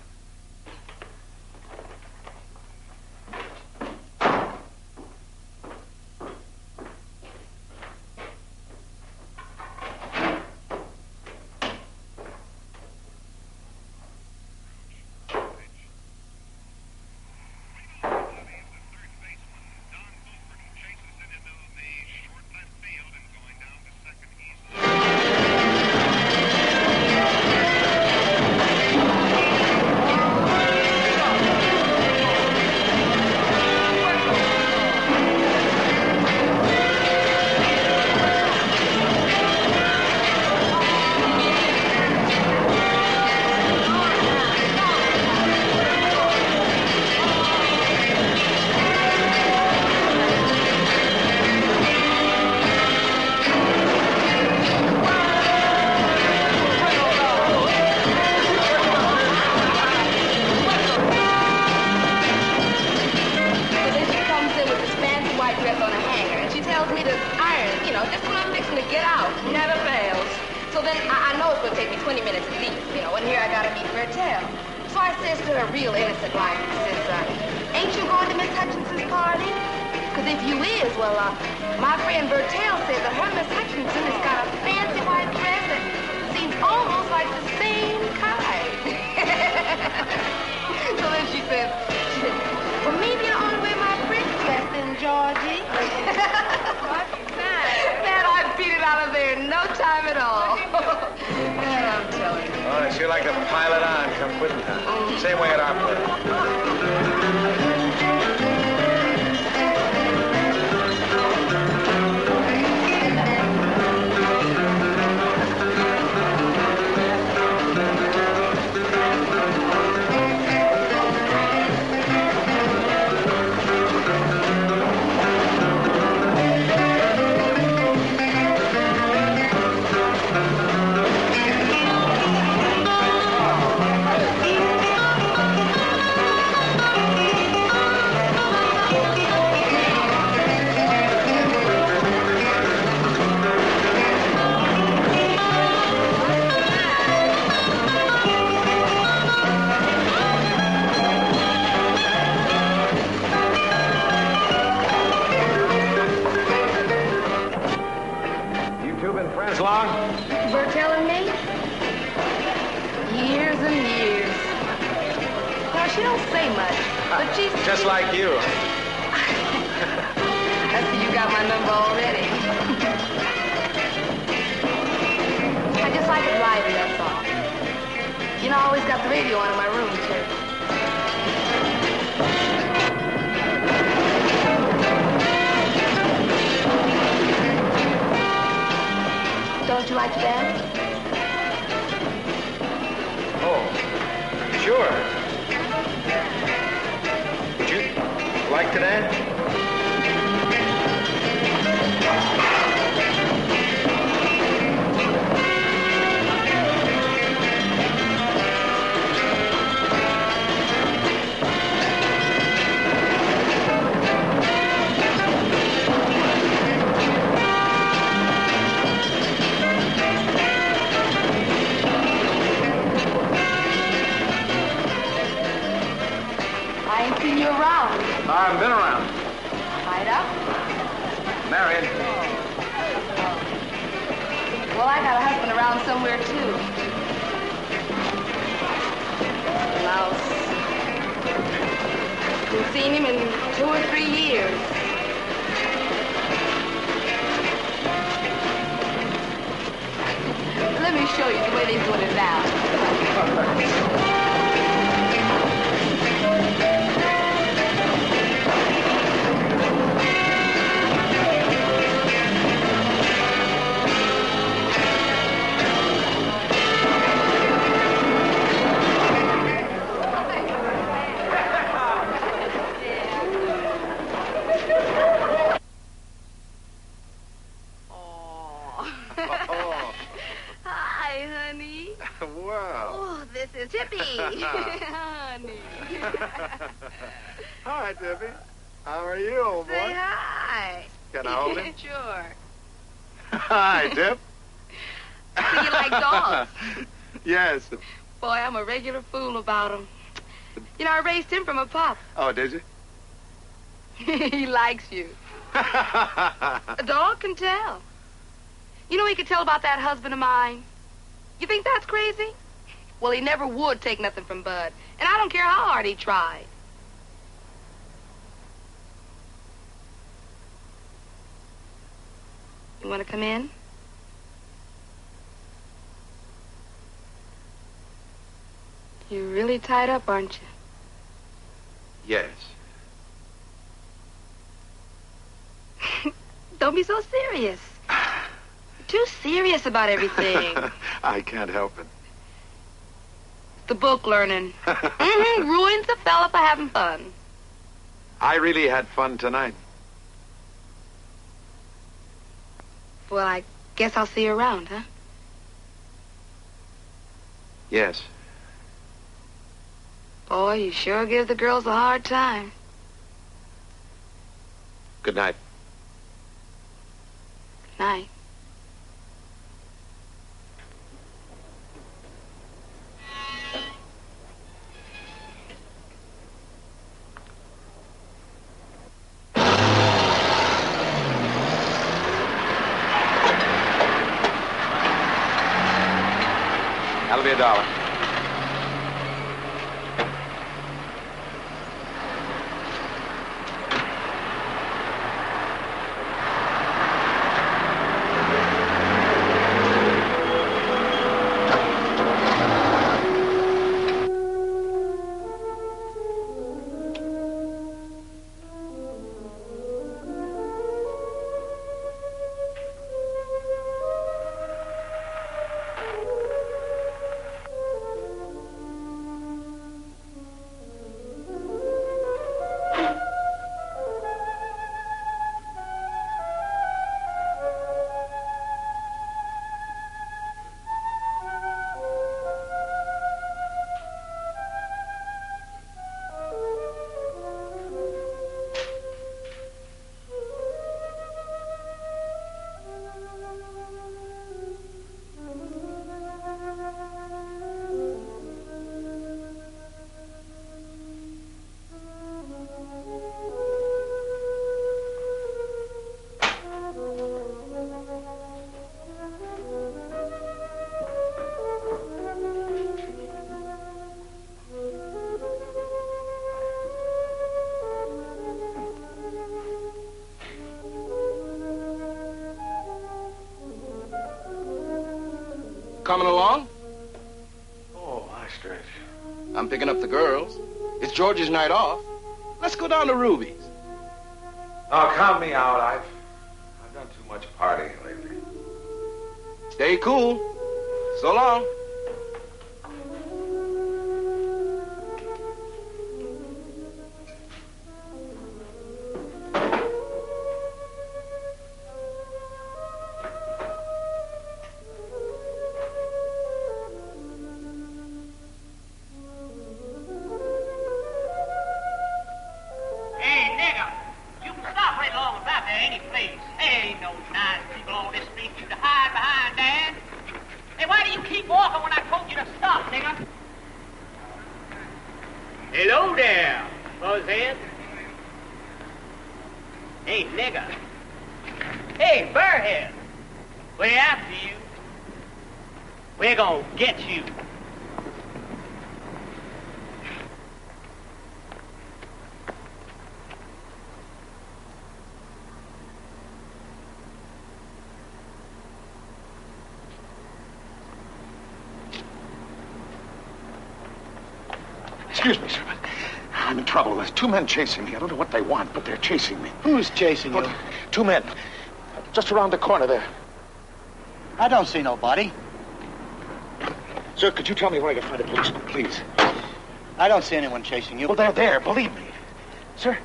She don't say much, but she's...
Just like you.
I see you got my number already. I just like it lively, that's all. You know, I always got the radio on in my room, too. Don't you like to dance?
Oh, sure. Would you like to dance?
I ain't seen you around.
I haven't been around.
Tied up?
Married.
Well, I got a husband around somewhere, too. Mouse. Haven't seen him in 2 or 3 years. Let me show you the way they put it down. Hi, honey.
Wow.
Oh, this is Tippy. Honey.
Hi, Debbie. How are you, old boy?
Say hi.
Can I hold him?
Sure.
Hi, Dip.
I see you like dogs.
Yes.
Boy, I'm a regular fool about him. You know, I raised him from a pup.
Oh, did you?
He likes you. A dog can tell. You know he could tell about that husband of mine. You think that's crazy? Well, he never would take nothing from Bud. And I don't care how hard he tried. You want to come in? You're really tied up, aren't you?
Yes.
Don't be so serious. Too serious about everything.
I can't help it.
The book learning. Ruins a fella for having fun.
I really had fun tonight.
Well, I guess I'll see you around, huh?
Yes.
Boy, you sure give the girls a hard time.
Good night.
Good night.
That'll be $1.
coming along?
Oh, my stretch.
I'm picking up the girls. It's George's night off. Let's go down to Ruby's.
Oh, count me out. I've done too much partying lately.
Stay cool. So long.
Hey, nigga, you can stop right along about there any place. There ain't no nice people on this street you to hide behind, Dad. Hey, why do you keep walking when I told you to stop, nigga? Hello there, Buzzhead. Hey, nigga. Hey, Burrhead. We're after you. We're gonna get you.
Excuse me, sir, but I'm in trouble. There's two men chasing me. I don't know what they want, but they're chasing me.
Who's chasing you?
Two men. Just around the corner there.
I don't see nobody.
Sir, could you tell me where I can find a policeman, please?
I don't see anyone chasing you.
Well, they're there, believe me. Sir?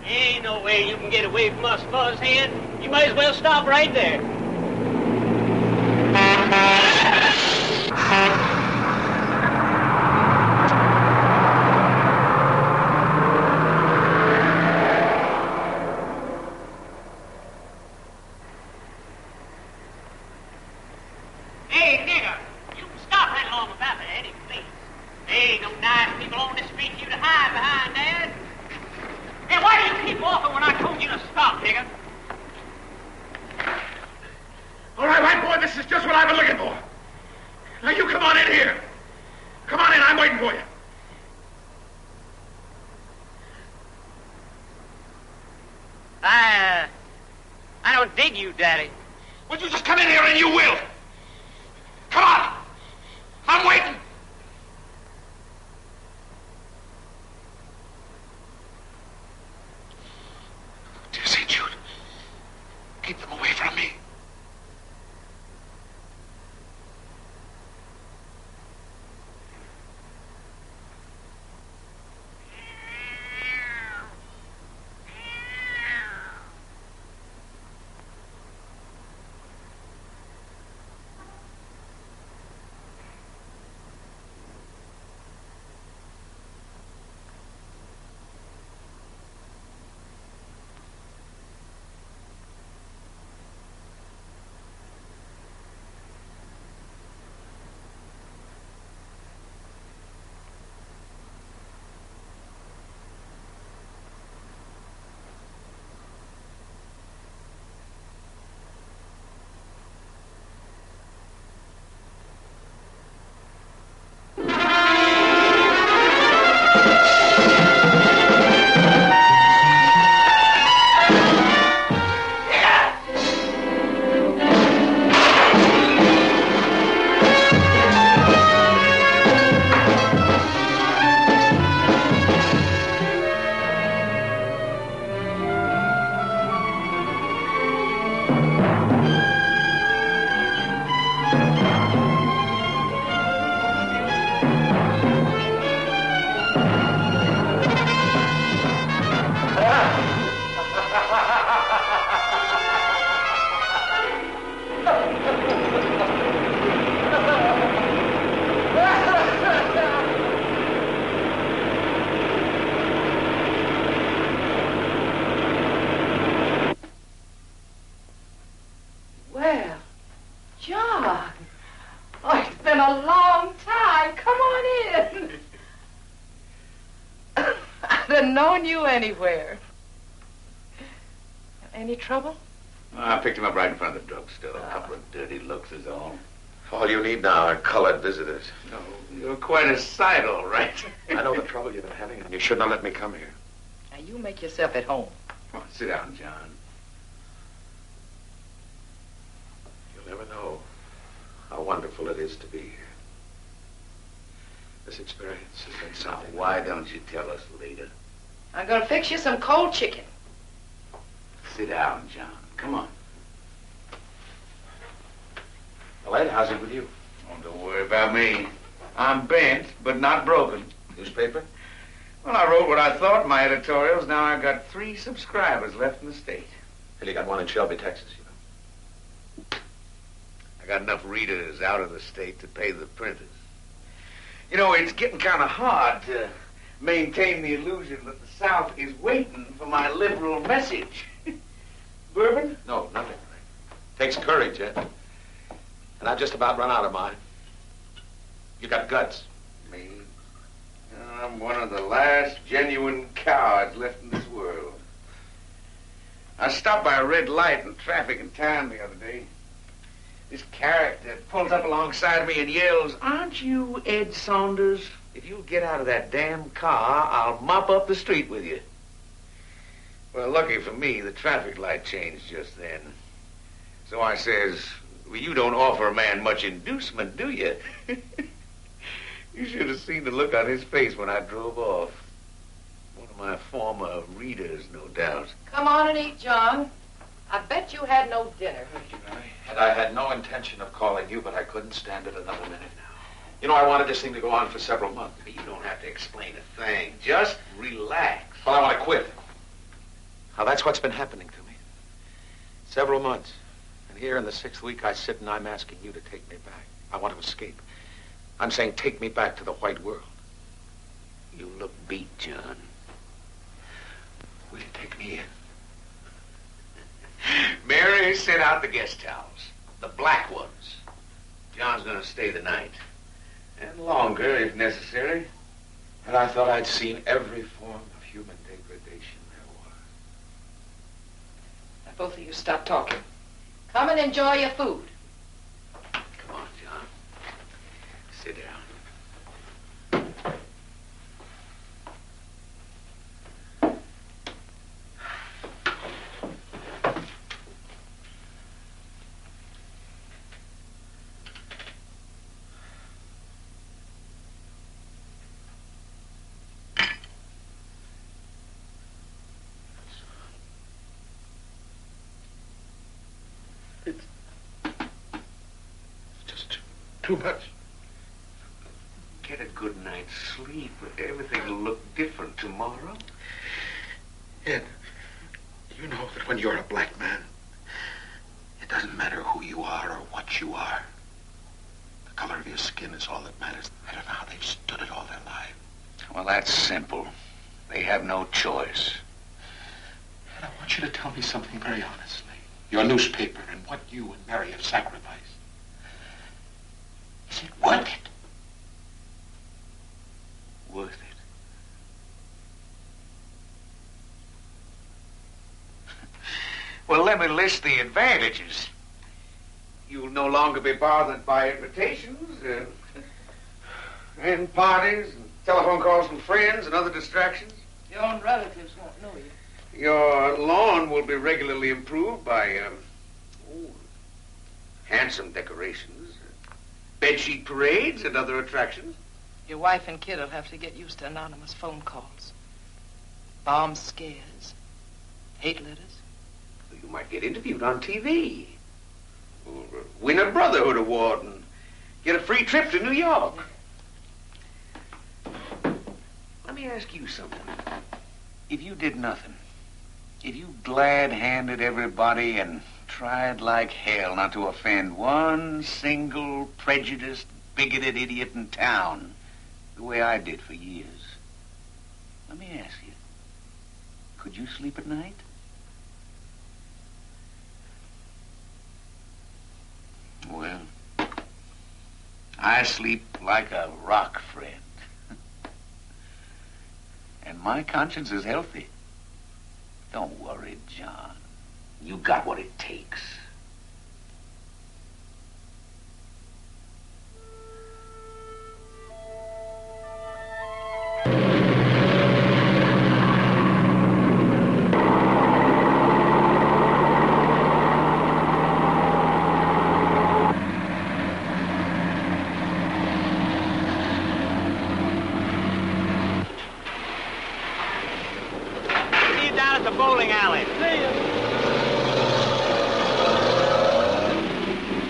Ain't no way you can get away from us, Buzzhead. You might as well stop right there. Hey, nigga, you can stop right along about there any place. There ain't no nice people on this street you to hide behind, Dad. Hey, why do you keep walking when I told you to stop, nigga?
All right, white boy, this is just what I've been looking for. Now, you come on in here. Come on in, I'm waiting for you.
I don't dig you, Daddy.
Would you just come in here and you will? Come on. I'm waiting. Dear St. Jude, keep them away from me.
Well, John. Oh, it's been a long time. Come on in. I'd have known you anywhere. Any trouble?
I picked him up right in front of the drugstore. A couple of dirty looks is all.
All you need now are colored visitors.
No, you're quite a sight, all right.
I know the trouble you've been having, and you should not let me come here.
Now, you make yourself at home.
Come on, sit down, John.
You'll never know how wonderful it is to be here. This experience has been something.
Why don't you tell us later?
I'm gonna fix you some cold chicken.
Sit down, John. Come on.
Well, Ed, how's it with you?
Oh, don't worry about me. I'm bent, but not broken.
Newspaper?
Well, I wrote what I thought in my editorials. Now I've got 3 subscribers left in the state.
Well, you got one in Shelby, Texas, you know.
I got enough readers out of the state to pay the printers. You know, it's getting kind of hard to maintain the illusion that the South is waiting for my liberal message. Bourbon?
No, nothing. Takes courage, Ed. And I've just about run out of mine. You got guts.
Me? I'm one of the last genuine cowards left in this world. I stopped by a red light in traffic in town the other day. This character pulls up alongside me and yells, "Aren't you Ed Saunders? If you'll get out of that damn car, I'll mop up the street with you." Well, lucky for me, the traffic light changed just then. So I says, "Well, you don't offer a man much inducement, do you?" You should have seen the look on his face when I drove off. One of my former readers, no doubt.
Come on and eat, John. I bet you had no dinner.
And I had no intention of calling you, but I couldn't stand it another minute now. You know, I wanted this thing to go on for several months.
You don't have to explain a thing. Just relax.
Well, I want to quit. Now, that's what's been happening to me. Several months. And here in the 6th week, I sit and I'm asking you to take me back. I want to escape. I'm saying take me back to the white world.
You look beat, John.
Will you take me in?
Mary, set out the guest towels. The black ones. John's gonna stay the night. And longer, if necessary.
And I thought I'd seen every form of human degradation there was.
Now, both of you stop talking. Come and enjoy your food.
Come on, John. Sit down.
Too much.
Get a good night's sleep. Everything will look different tomorrow.
Ed, you know that when you're a black man, it doesn't matter who you are or what you are. The color of your skin is all that matters. I don't know how they've stood it all their lives.
Well, that's simple. They have no choice.
And I want you to tell me something very honestly. Your newspaper and what you and Mary have sacrificed. Is it worth it?
Worth it? Well, let me list the advantages. You'll no longer be bothered by invitations and parties and telephone calls from friends and other distractions.
Your own relatives won't know you.
Your lawn will be regularly improved by handsome decorations, bedsheet parades, and other attractions.
Your wife and kid will have to get used to anonymous phone calls, bomb scares, hate letters.
You might get interviewed on TV, or win a Brotherhood Award and get a free trip to New York. Let me ask you something. If you did nothing, if you glad-handed everybody and tried like hell not to offend one single prejudiced, bigoted idiot in town, the way I did for years, let me ask you, could you sleep at night? Well, I sleep like a rock, friend. And my conscience is healthy. Don't worry, John. You got what it takes.
See you down at the bowling alley. See you.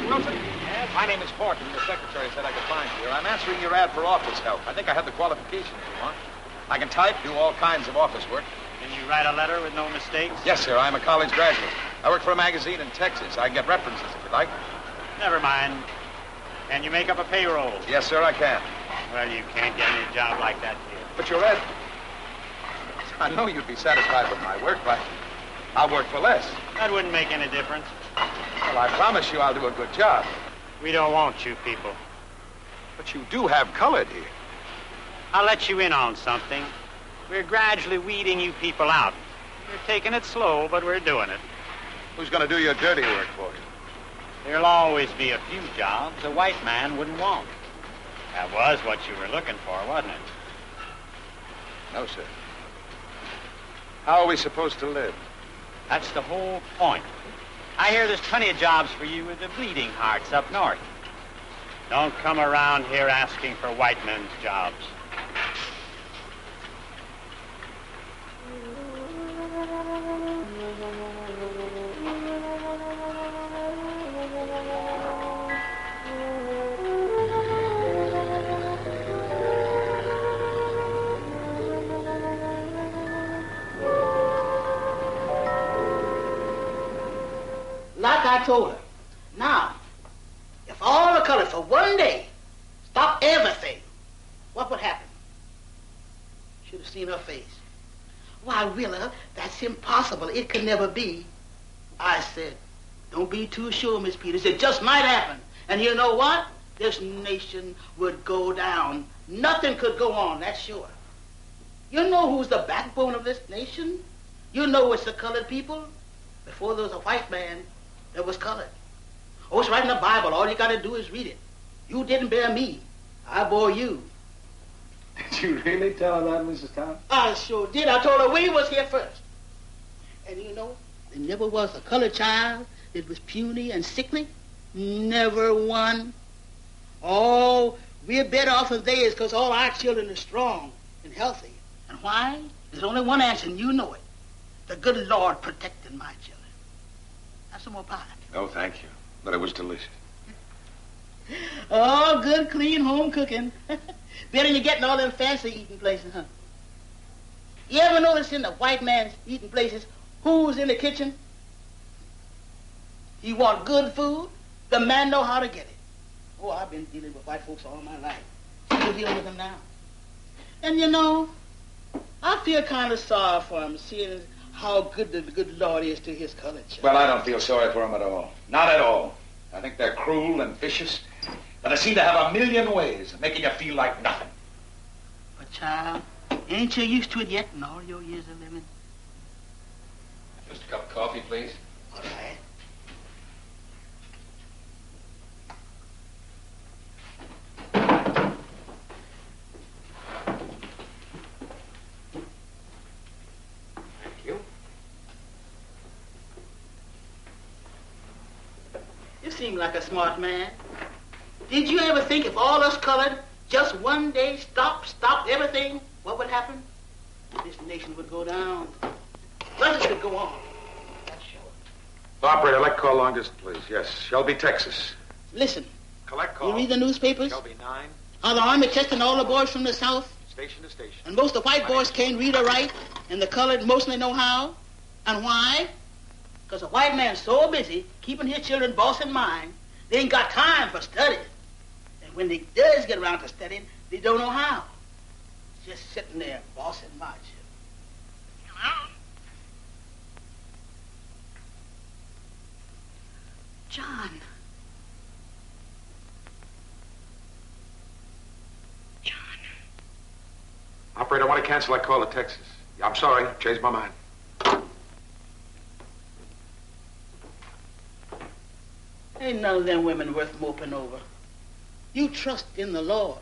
Wilson? Yes? My name is Horton. The secretary said I could find you here. I'm answering your ad for office help. I think I have the qualifications you want. I can type, do all kinds of office work.
Can you write a letter with no mistakes?
Yes, sir. I'm a college graduate. I work for a magazine in Texas. I can get references if you like.
Never mind. Can you make up a payroll?
Yes, sir, I can.
Well, you can't get any job like that here.
But your ad... I know you'd be satisfied with my work, but I'll work for less.
That wouldn't make any difference.
Well, I promise you I'll do a good job.
We don't want you people.
But you do have colored here.
I'll let you in on something. We're gradually weeding you people out. We're taking it slow, but we're doing it.
Who's going to do your dirty work for you?
There'll always be a few jobs a white man wouldn't want. That was what you were looking for, wasn't it?
No, sir. How are we supposed to live?
That's the whole point. I hear there's plenty of jobs for you with the bleeding hearts up north. Don't come around here asking for white men's jobs.
Like I told her. Now, if all the colors for one day stop everything, what would happen? Should have seen her face. Why, Willa, that's impossible. It could never be. I said, don't be too sure, Miss Peters. It just might happen. And you know what? This nation would go down. Nothing could go on, that's sure. You know who's the backbone of this nation? You know it's the colored people. Before there was a white man, there was colored. Oh, it's right in the Bible. All you got to do is read it. You didn't bear me. I bore you.
Did you really tell her that, Mrs. Thomas?
I sure did. I told her we was here first. And you know, there never was a colored child that was puny and sickly. Never one. Oh, we're better off than they is because all our children are strong and healthy. And why? There's only one answer, and you know it. The good Lord protecting my children. Have some more pie.
No, thank you. But it was delicious.
Oh, good, clean home cooking. Better than you getting all them fancy eating places, huh? You ever notice in the white man's eating places, who's in the kitchen? You want good food? The man know how to get it. Oh, I've been dealing with white folks all my life. Still dealing with them now. And you know, I feel kind of sorry for him, seeing how good the good Lord is to his colored children.
Well, I don't feel sorry for them at all. Not at all. I think they're cruel and vicious, but they seem to have a million ways of making you feel like nothing.
But, child, ain't you used to it yet in all your years of living?
Just a cup of coffee, please.
All right.
Thank you.
You seem like a smart man. Did you ever think if all us colored just one day stopped everything, what would happen? This nation would go down. Nothing could go on. That's sure.
Operator, I'd like call long distance, please. Yes, Shelby, Texas.
Listen.
Collect call.
You read the newspapers?
Shelby 9.
How the Army testing all the boys from the South?
Station to station.
And most of the white boys can't read or write, and the colored mostly know how. And why? Because the white man's so busy keeping his children boss in mind, they ain't got time for study. And when they does get around to studying, they don't know how. Just sitting there bossing my children.
Hello? John. John.
Operator, I want to cancel that call to Texas. I'm sorry, changed my mind.
Ain't none of them women worth moping over. You trust in the Lord,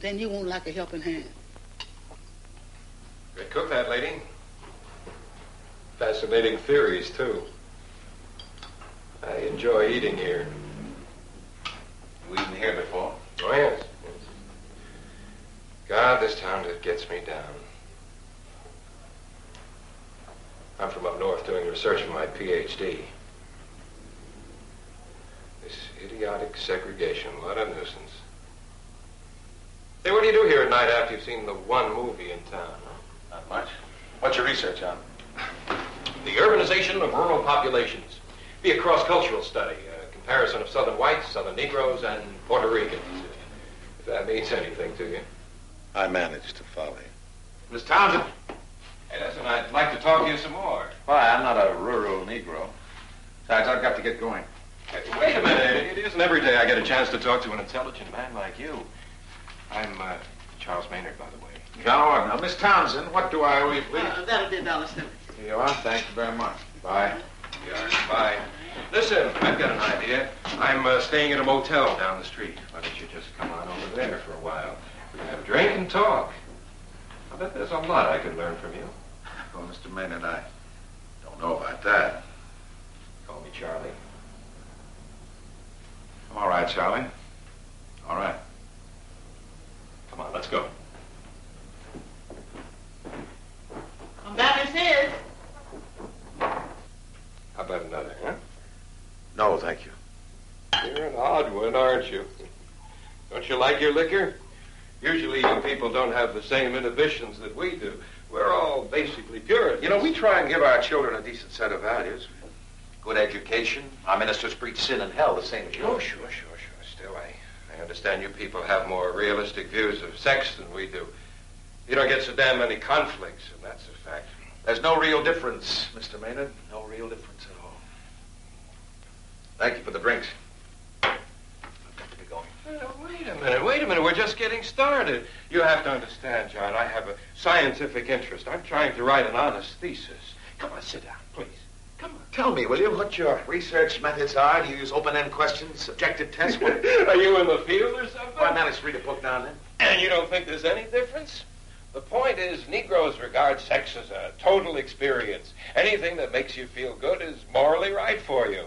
then you won't lack a helping hand.
Great cook, that lady. Fascinating theories, too. I enjoy eating here.
You eaten here before?
Oh, yes. God, this town just gets me down. I'm from up north doing research for my PhD. This idiotic segregation, what a nuisance. Hey, what do you do here at night after you've seen the one movie in town? Huh?
Not much. What's your research on?
The urbanization of rural populations. Be a cross-cultural study, a comparison of southern whites, southern Negroes, and Puerto Ricans. If that means anything to you.
I managed to follow you.
Miss Townsend.
Hey, listen, I'd like to talk to you some more.
Why, I'm not a rural Negro. Besides, I've got to get going.
Hey, wait a minute. It isn't every day I get a chance to talk to an intelligent man like you. I'm Charles Maynard, by the way.
Now, Miss Townsend, what do I owe you, please?
That'll be $1.70.
Here you are. Thank you very much. Bye.
Yeah, bye. Listen, I've got an idea. I'm staying in a motel down the street. Why don't you just come on over there for a while? We can have a drink and talk. I bet there's a lot I could learn from you.
Well, Mr. Maynard, I don't know about that.
Call me Charlie.
I'm all right, Charlie. All right.
Come on, let's go.
Come down and sit.
How about another, huh?
No, thank you.
You're an odd one, aren't you? Don't you like your liquor? Usually you people don't have the same inhibitions that we do. We're all basically Puritans.
You know, we try and give our children a decent set of values. Good education. Our ministers preach sin and hell the same as yours.
Oh, sure. Still, I understand you people have more realistic views of sex than we do. You don't get so damn many conflicts, and that's a fact.
There's no real difference, Mr. Maynard. No real difference at all. Thank you for the drinks. I've got to be going.
Wait a minute. We're just getting started. You have to understand, John, I have a scientific interest. I'm trying to write an honest thesis. Come on, sit down, please. Come on.
Tell me, will you, what your research methods are? Do you use open-end questions, subjective tests?
Are you in the field or something?
I managed to read a book now and then.
And you don't think there's any difference? The point is, Negroes regard sex as a total experience. Anything that makes you feel good is morally right for you.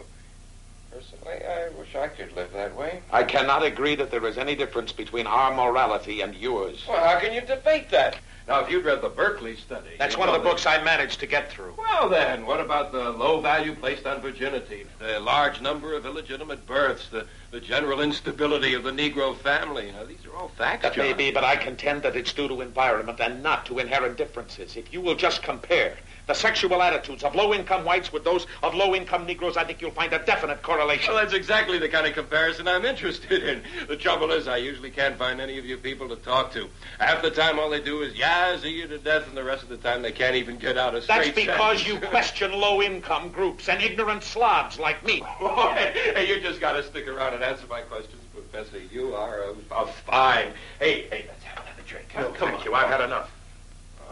Personally, I wish I could live that way.
I cannot agree that there is any difference between our morality and yours.
Well, how can you debate that? Now, if you'd read the Berkeley study...
That's one of the books I managed to get through.
Well, then, what about the low value placed on virginity, the large number of illegitimate births, the general instability of the Negro family? Now, these are all facts,
That
John.
may be, but I contend that it's due to environment and not to inherent differences. If you will just compare the sexual attitudes of low-income whites with those of low-income Negroes, I think you'll find a definite correlation.
Well, that's exactly the kind of comparison I'm interested in. The trouble is, I usually can't find any of you people to talk to. Half the time, all they do is yazzie you to death, and the rest of the time, they can't even get out a straight
That's because
sentence.
you question low-income groups and ignorant slobs like me.
Boy, hey, you just got to stick around and answer my questions, Professor. You are a fine. Hey, let's have another drink.
No, thank you. I've had enough.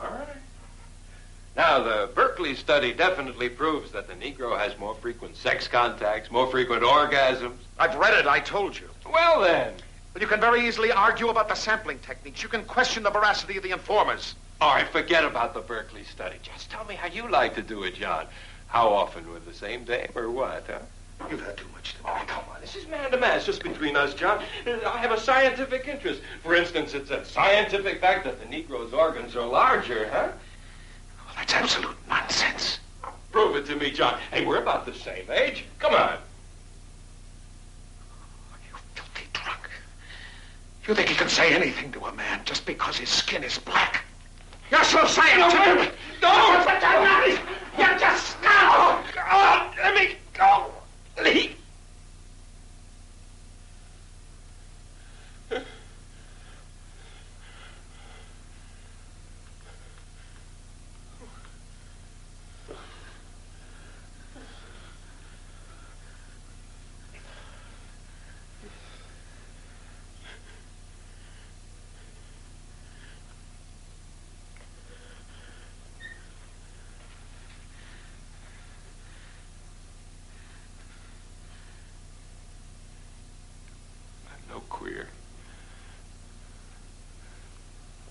All right. Now, the Berkeley study definitely proves that the Negro has more frequent sex contacts, more frequent orgasms.
I've read it, I told you.
Well, then.
But you can very easily argue about the sampling techniques. You can question the veracity of the informers.
All right, forget about the Berkeley study. Just tell me how you like to do it, John. How often with the same dame or what, huh?
You've had too much to
Oh, come on. This is man-to-man. It's just between us, John. I have a scientific interest. For instance, it's a scientific fact that the Negro's organs are larger, huh?
Well, that's absolute nonsense.
Prove it to me, John. Hey, we're about the same age. Come on.
You filthy drunk. You think you can say anything to a man just because his skin is black? You're so scientific.
Don't!
You just go!
Let me go! Lee!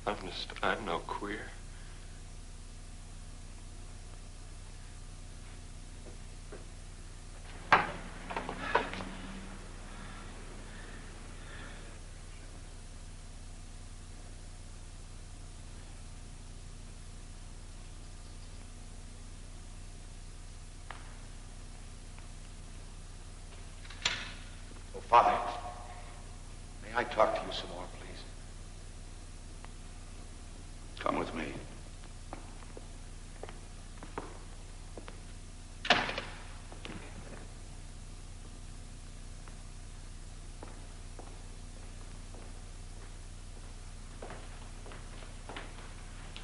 Honest, I'm no queer.
Oh, Father, may I talk to you some more, please?
Come with me.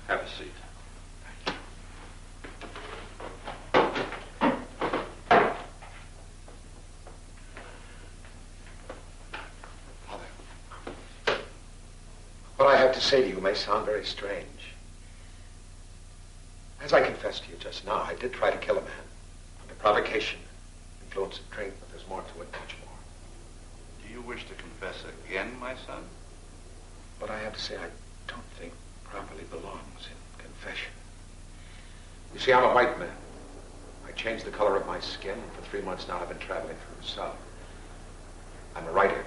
Have a seat.
What I have to say to you may sound very strange. As I confessed to you just now, I did try to kill a man. Under provocation, influence of drink, but there's more to it, much more.
Do you wish to confess again, my son?
What I have to say, I don't think properly belongs in confession. You see, I'm a white man. I changed the color of my skin, and for 3 months now I've been traveling through the South. I'm a writer.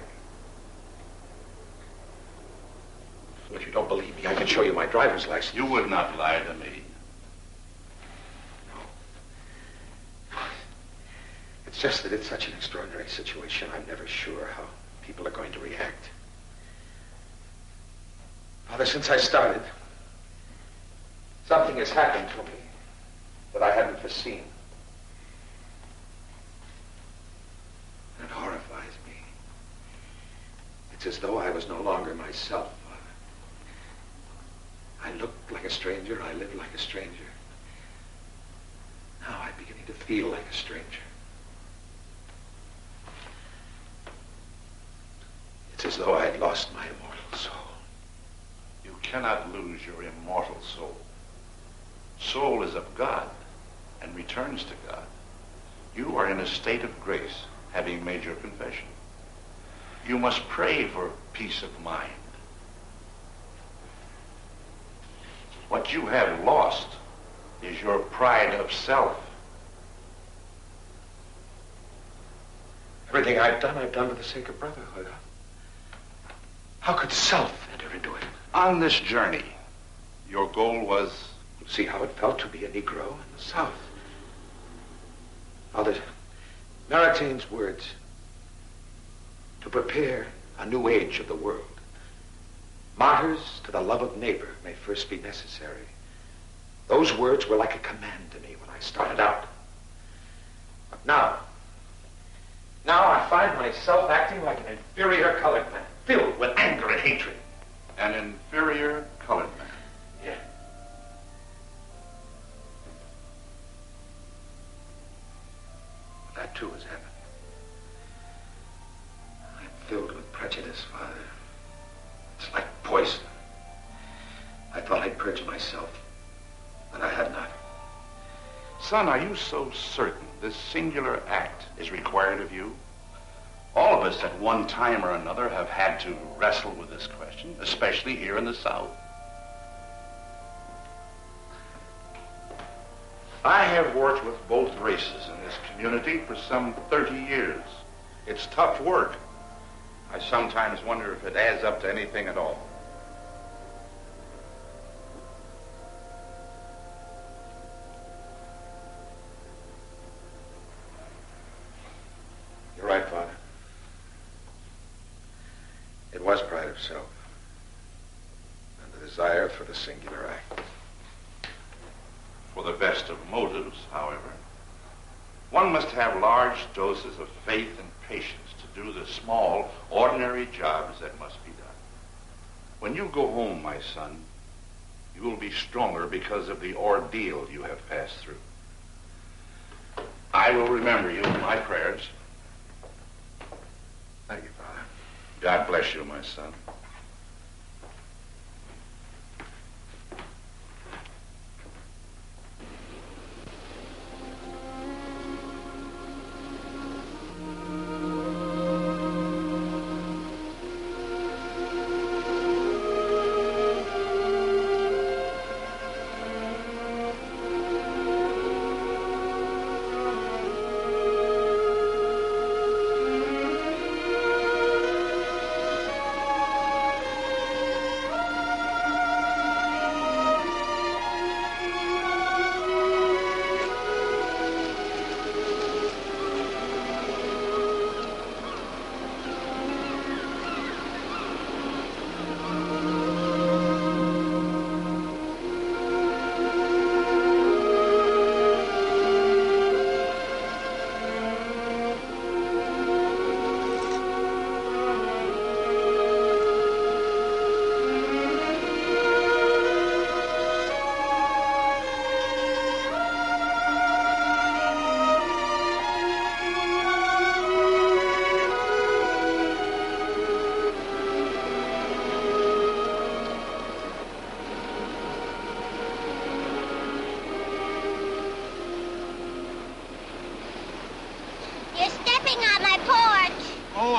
Well, if you don't believe me, I can show you my driver's license.
You would not lie to me.
It's just that it's such an extraordinary situation, I'm never sure how people are going to react. Father, since I started, something has happened to me that I hadn't foreseen. It horrifies me. It's as though I was no longer myself. I looked like a stranger, I lived like a stranger. Now I'm beginning to feel like a stranger. It's as though I'd lost my immortal soul.
You cannot lose your immortal soul. Soul is of God and returns to God. You are in a state of grace, having made your confession. You must pray for peace of mind. What you have lost is your pride of self.
Everything I've done for the sake of brotherhood. How could self enter into it?
On this journey, your goal was...
See how it felt to be a Negro in the South. Father, Maritine's words, to prepare a new age of the world. Martyrs to the love of neighbor may first be necessary. Those words were like a command to me when I started out. But now I find myself acting like an inferior colored man, filled with anger and hatred.
An inferior colored man?
Yeah. That too has happened. I'm filled with prejudice, Father. It's like poison. I thought I'd purge myself, but I had not.
Son, are you so certain this singular act is required of you? All of us at one time or another have had to wrestle with this question, especially here in the South. I have worked with both races in this community for some 30 years. It's tough work. I sometimes wonder if it adds up to anything at all.
You're right, Father. It was pride of self. And the desire for the singular act.
For the best of motives, however, one must have large doses of faith and patience to do the small, ordinary jobs that must be done. When you go home, my son, you will be stronger because of the ordeal you have passed through. I will remember you in my prayers.
Thank you, Father.
God bless you, my son.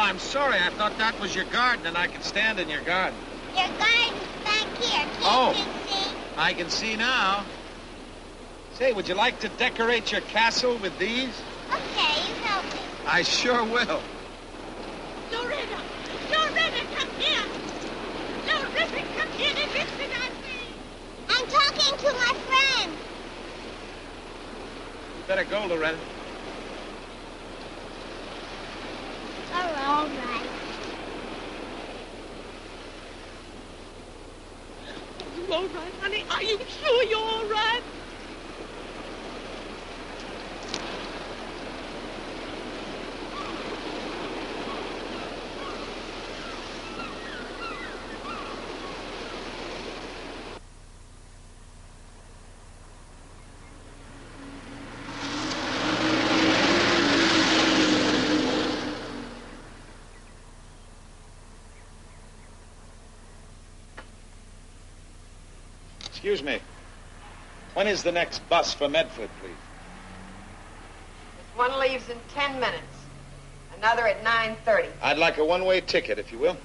I'm sorry. I thought that was your garden and I could stand in your garden.
Your garden's back here.
Oh.
Can't you see?
I can see now. Say, would you like to decorate your castle with these?
Okay, you help me.
I sure will.
Loretta! Loretta, come here! Loretta, come here and listen to me! I'm talking to my friend.
You better go, Loretta.
All right.
You all right, honey? Are you sure you're all right?
Excuse me. When is the next bus for Medford, please?
This one leaves in 10 minutes. Another at 9:30.
I'd like a one-way ticket, if you will.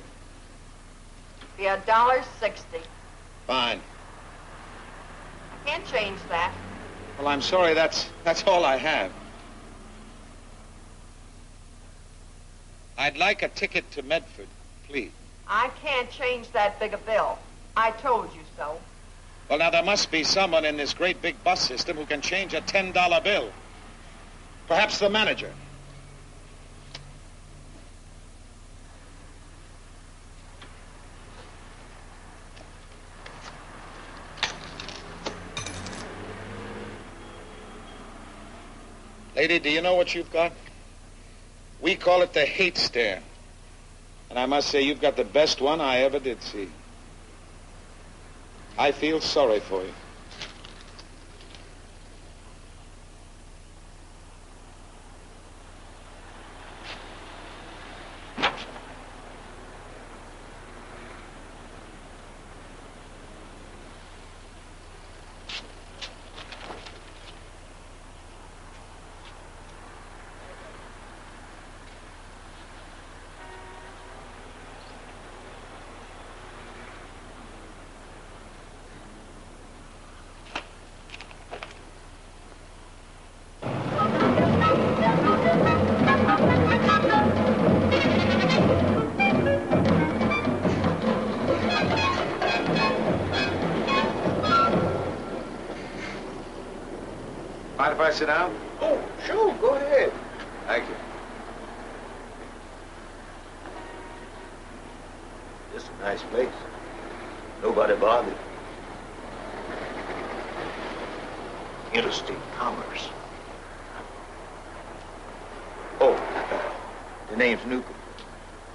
Be $1.60.
Fine.
Can't change that.
Well, I'm sorry, that's all I have. I'd like a ticket to Medford, please.
I can't change that big a bill. I told you so.
Well, now, there must be someone in this great big bus system who can change a $10 bill. Perhaps the manager. Lady, do you know what you've got? We call it the hate stare. And I must say, you've got the best one I ever did see. I feel sorry for you. Mind if I sit down?
Oh, sure, go ahead.
Thank you.
This is a nice place. Nobody bothered. Interstate commerce. Oh, the name's Newcomb.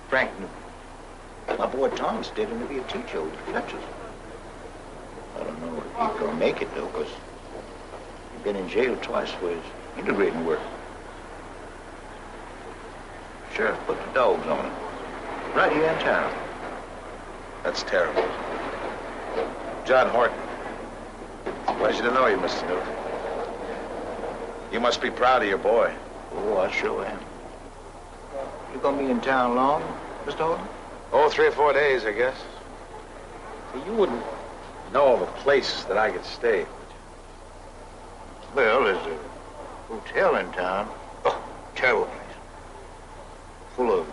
Frank Newcomb. My boy Tom studying to be a teacher over at Fletcher's. I don't know if he's gonna make it, though, because he's been in jail twice for his integrating work. Sheriff put the dogs on him. Right here in town.
That's terrible. John Horton. Pleasure to know you, Mr. Newton. You must be proud of your boy.
Oh, I sure am. You gonna be in town long, Mr. Horton?
Oh, 3 or 4 days, I guess. See, you wouldn't know of a place that I could stay.
Well, there's a hotel in town. Oh, terrible place. Full of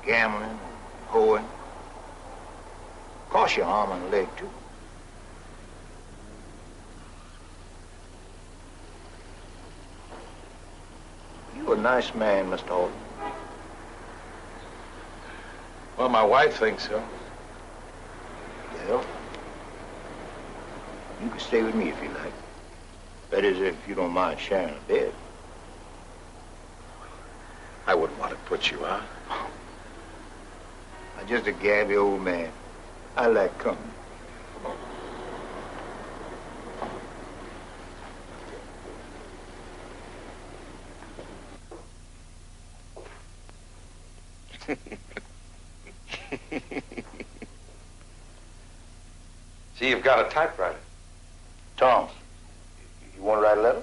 gambling and hoeing. Cost you an arm and a leg, too. You're a nice man, Mr. Horton.
Well, my wife thinks so.
Well, you can stay with me if you like. That is, if you don't mind sharing a bed.
I wouldn't want to put you out.
I'm just a gabby old man. I like company.
See, you've got a typewriter.
Tom, you want to write a letter?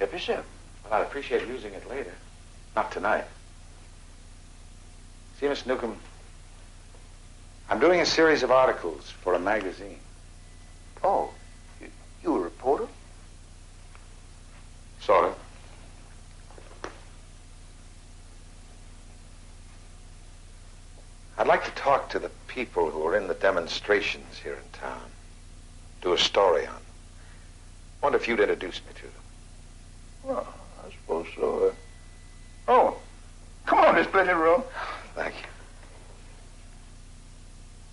Help yourself.
Well, I'd appreciate using it later. Not tonight.
See, Mr. Newcomb, I'm doing a series of articles for a magazine.
Oh, you a reporter?
Sort of. I'd like to talk to the people who are in the demonstrations here in town. Do a story on them. Wonder if you'd introduce me to them.
Well, I suppose so. Oh, come on, there's plenty of room.
Thank you.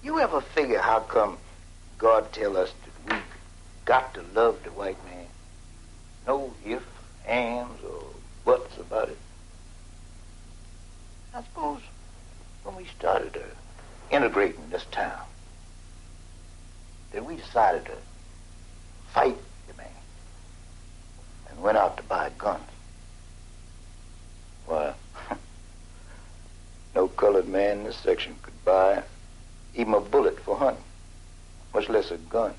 You ever figure how come God tell us that we got to love the white man? No ifs, ands, or buts about it. I suppose when we started integrating this town, that we decided to fight the man and went out to buy guns. Why, no colored man in this section could buy even a bullet for hunting, much less a gun.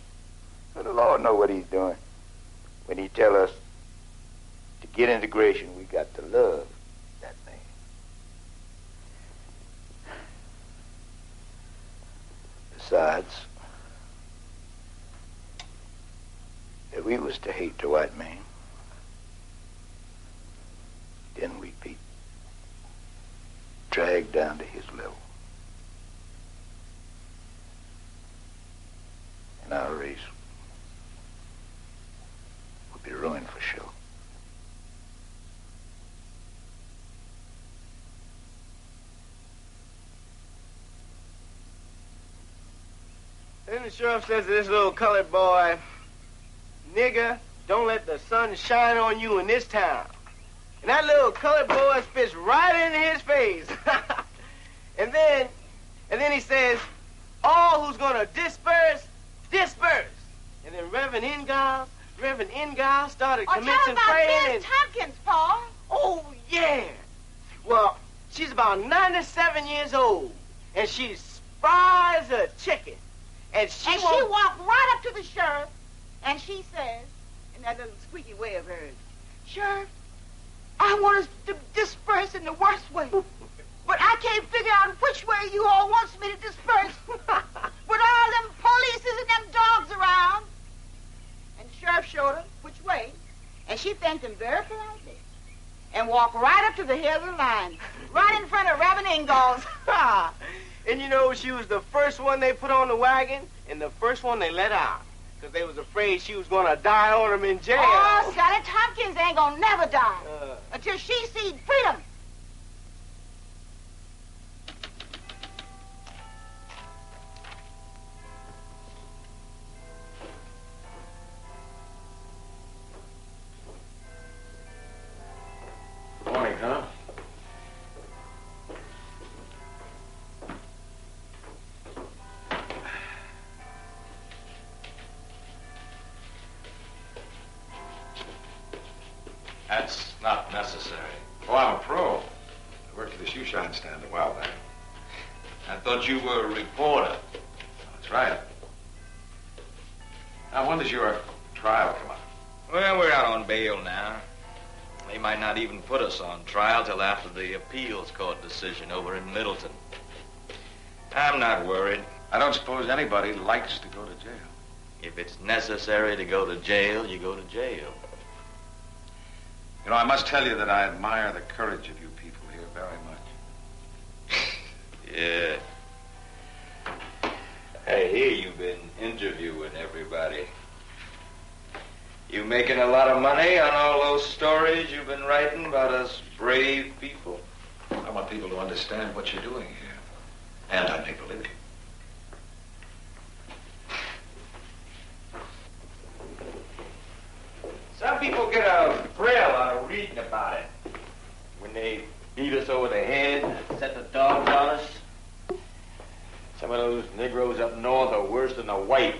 So the Lord know what he's doing when he tell us to get integration, we got to love that man. Besides, if we was to hate the white man, then we'd be dragged down to his level. And our race would be ruined for sure.
Then the sheriff says to this little colored boy, "Nigger, don't let the sun shine on you in this town." And that little colored boy spits right into his face. and then he says, "All who's gonna disperse, disperse." And then Reverend Ingalls started commencing praying.
Miss Tompkins, Paul.
Oh, yeah. Well, she's about 97 years old, and she's spry as a chicken. And she
walked right up to the sheriff, and she says, in that little squeaky way of hers, "Sheriff, I want us to disperse in the worst way. But I can't figure out which way you all wants me to disperse. With all them polices and them dogs around." And the sheriff showed her which way, and she thanked him very politely and walked right up to the head of the line, right in front of Reverend Ingalls.
And you know, she was the first one they put on the wagon and the first one they let out, because they was afraid she was going to die on them in jail.
Oh, Sally Tompkins ain't gonna never die until she sees freedom.
Morning, Tom.
That's not necessary.
Oh, I'm a pro. I worked at the shoe shine stand a while back.
I thought you were a reporter.
That's right. Now, when does your trial come up?
Well, we're out on bail now. They might not even put us on trial till after the appeals court decision over in Middleton. I'm not worried.
I don't suppose anybody likes to go to jail.
If it's necessary to go to jail, you go to jail.
You know, I must tell you that I admire the courage of you people here very much.
Yeah. I hear you've been interviewing everybody. You making a lot of money on all those stories you've been writing about us brave people?
I want people to understand what you're doing here. And I make a living.
Some people get a thrill out of reading about it. When they beat us over the head, set the dogs on us. Some of those Negroes up north are worse than the white.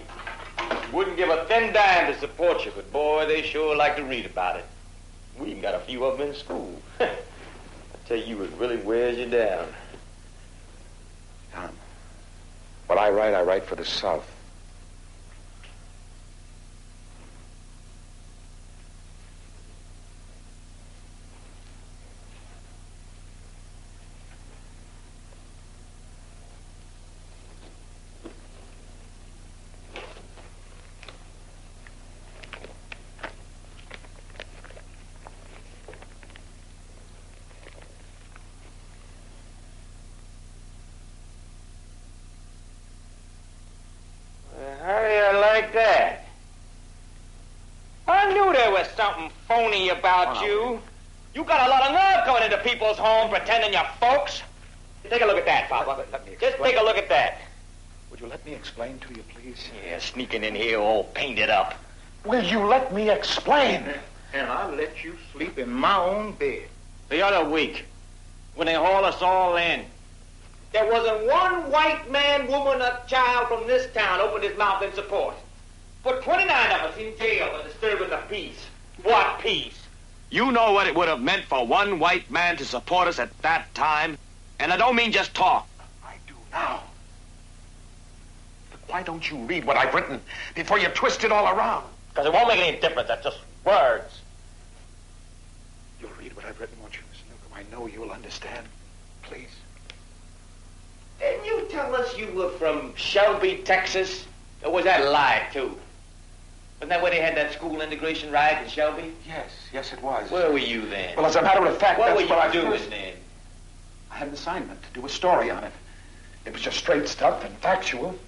Wouldn't give a thin dime to support you, but boy, they sure like to read about it. We even got a few of them in school. I tell you, it really wears you down.
Tom, what I write for the South.
something phony about you. You got a lot of nerve coming into people's homes pretending you're folks. Take a look at that, Papa. Just take a look at that.
Would you let me explain to you, please?
Yeah, sneaking in here all painted up.
Will you let me explain?
And I'll let you sleep in my own bed.
The other week, when they hauled us all in, there wasn't one white man, woman, or child from this town opened his mouth in support. Put 29 of us in jail for disturbing the peace. What peace?
You know what it would have meant for one white man to support us at that time? And I don't mean just talk.
I do now. But why don't you read what I've written before you twist it all around?
Because it won't make any difference. That's just words.
You'll read what I've written, won't you, Miss Newcomb? I know you'll understand. Please.
Didn't you tell us you were from Shelby, Texas? Or was that a lie, too? Wasn't that where they had that school integration ride in Shelby?
Yes, it was.
Where were you then?
Well, as a matter of fact,
what
that's
were
what I
you doing
first...
then?
I had an assignment to do a story on it. It was just straight stuff and factual.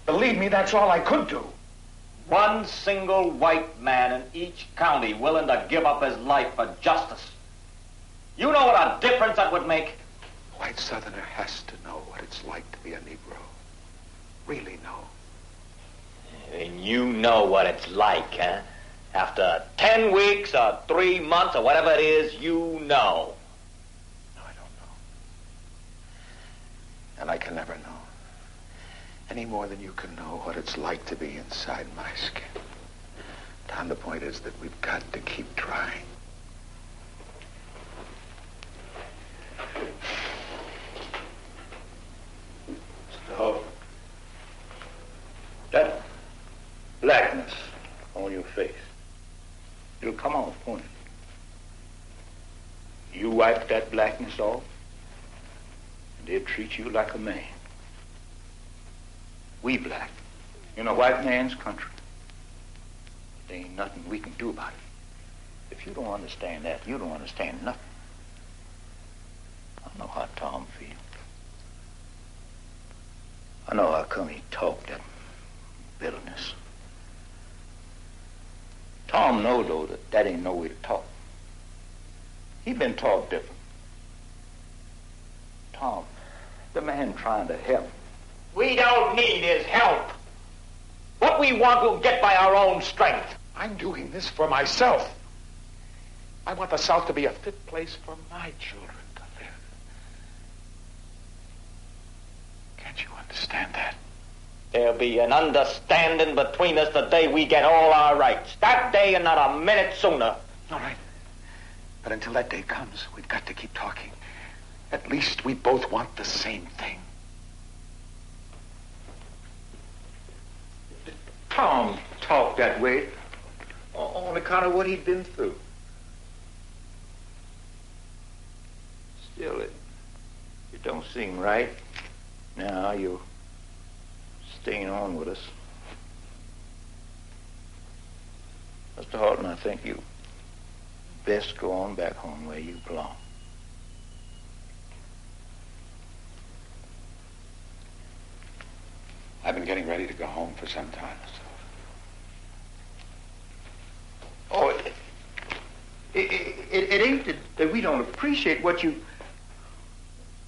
Believe me, that's all I could do.
One single white man in each county willing to give up his life for justice. You know what a difference that would make?
A white Southerner has to know what it's like to be a Negro. Really know.
And you know what it's like, huh? After 10 weeks or 3 months or whatever it is, you know.
No, I don't know. And I can never know. Any more than you can know what it's like to be inside my skin. Tom, the point is that we've got to keep trying.
So, that blackness on your face, it'll come off, won't it? You wipe that blackness off, and they'll treat you like a man. We black, in a white man's country. There ain't nothing we can do about it. If you don't understand that, you don't understand nothing. I know how Tom feels. I know how come he talked that bitterness. Tom know, though, that ain't no way to talk. He been taught different. Tom, the man trying to help.
We don't need his help. What we want, we'll get by our own strength.
I'm doing this for myself. I want the South to be a fit place for my children to live. Can't you understand that?
There'll be an understanding between us the day we get all our rights. That day and not a minute sooner.
All right. But until that day comes, we've got to keep talking. At least we both want the same thing.
Tom talked that way on account of what he'd been through. Still, it don't seem right. Now you're staying on with us. Mr. Horton, I think you best go on back home where you belong.
I've been getting ready to go home for some time.
Oh, it ain't that we don't appreciate what you...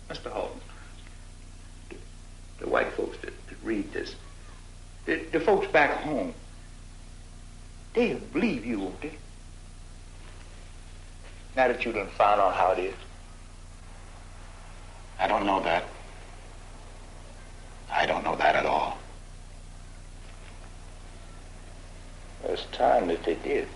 Mr. Horton, the white folks that read this, the folks back home, they'll believe you, won't they? Now that you done found out how it is.
I don't know that. I don't know that at all.
It's time that they did.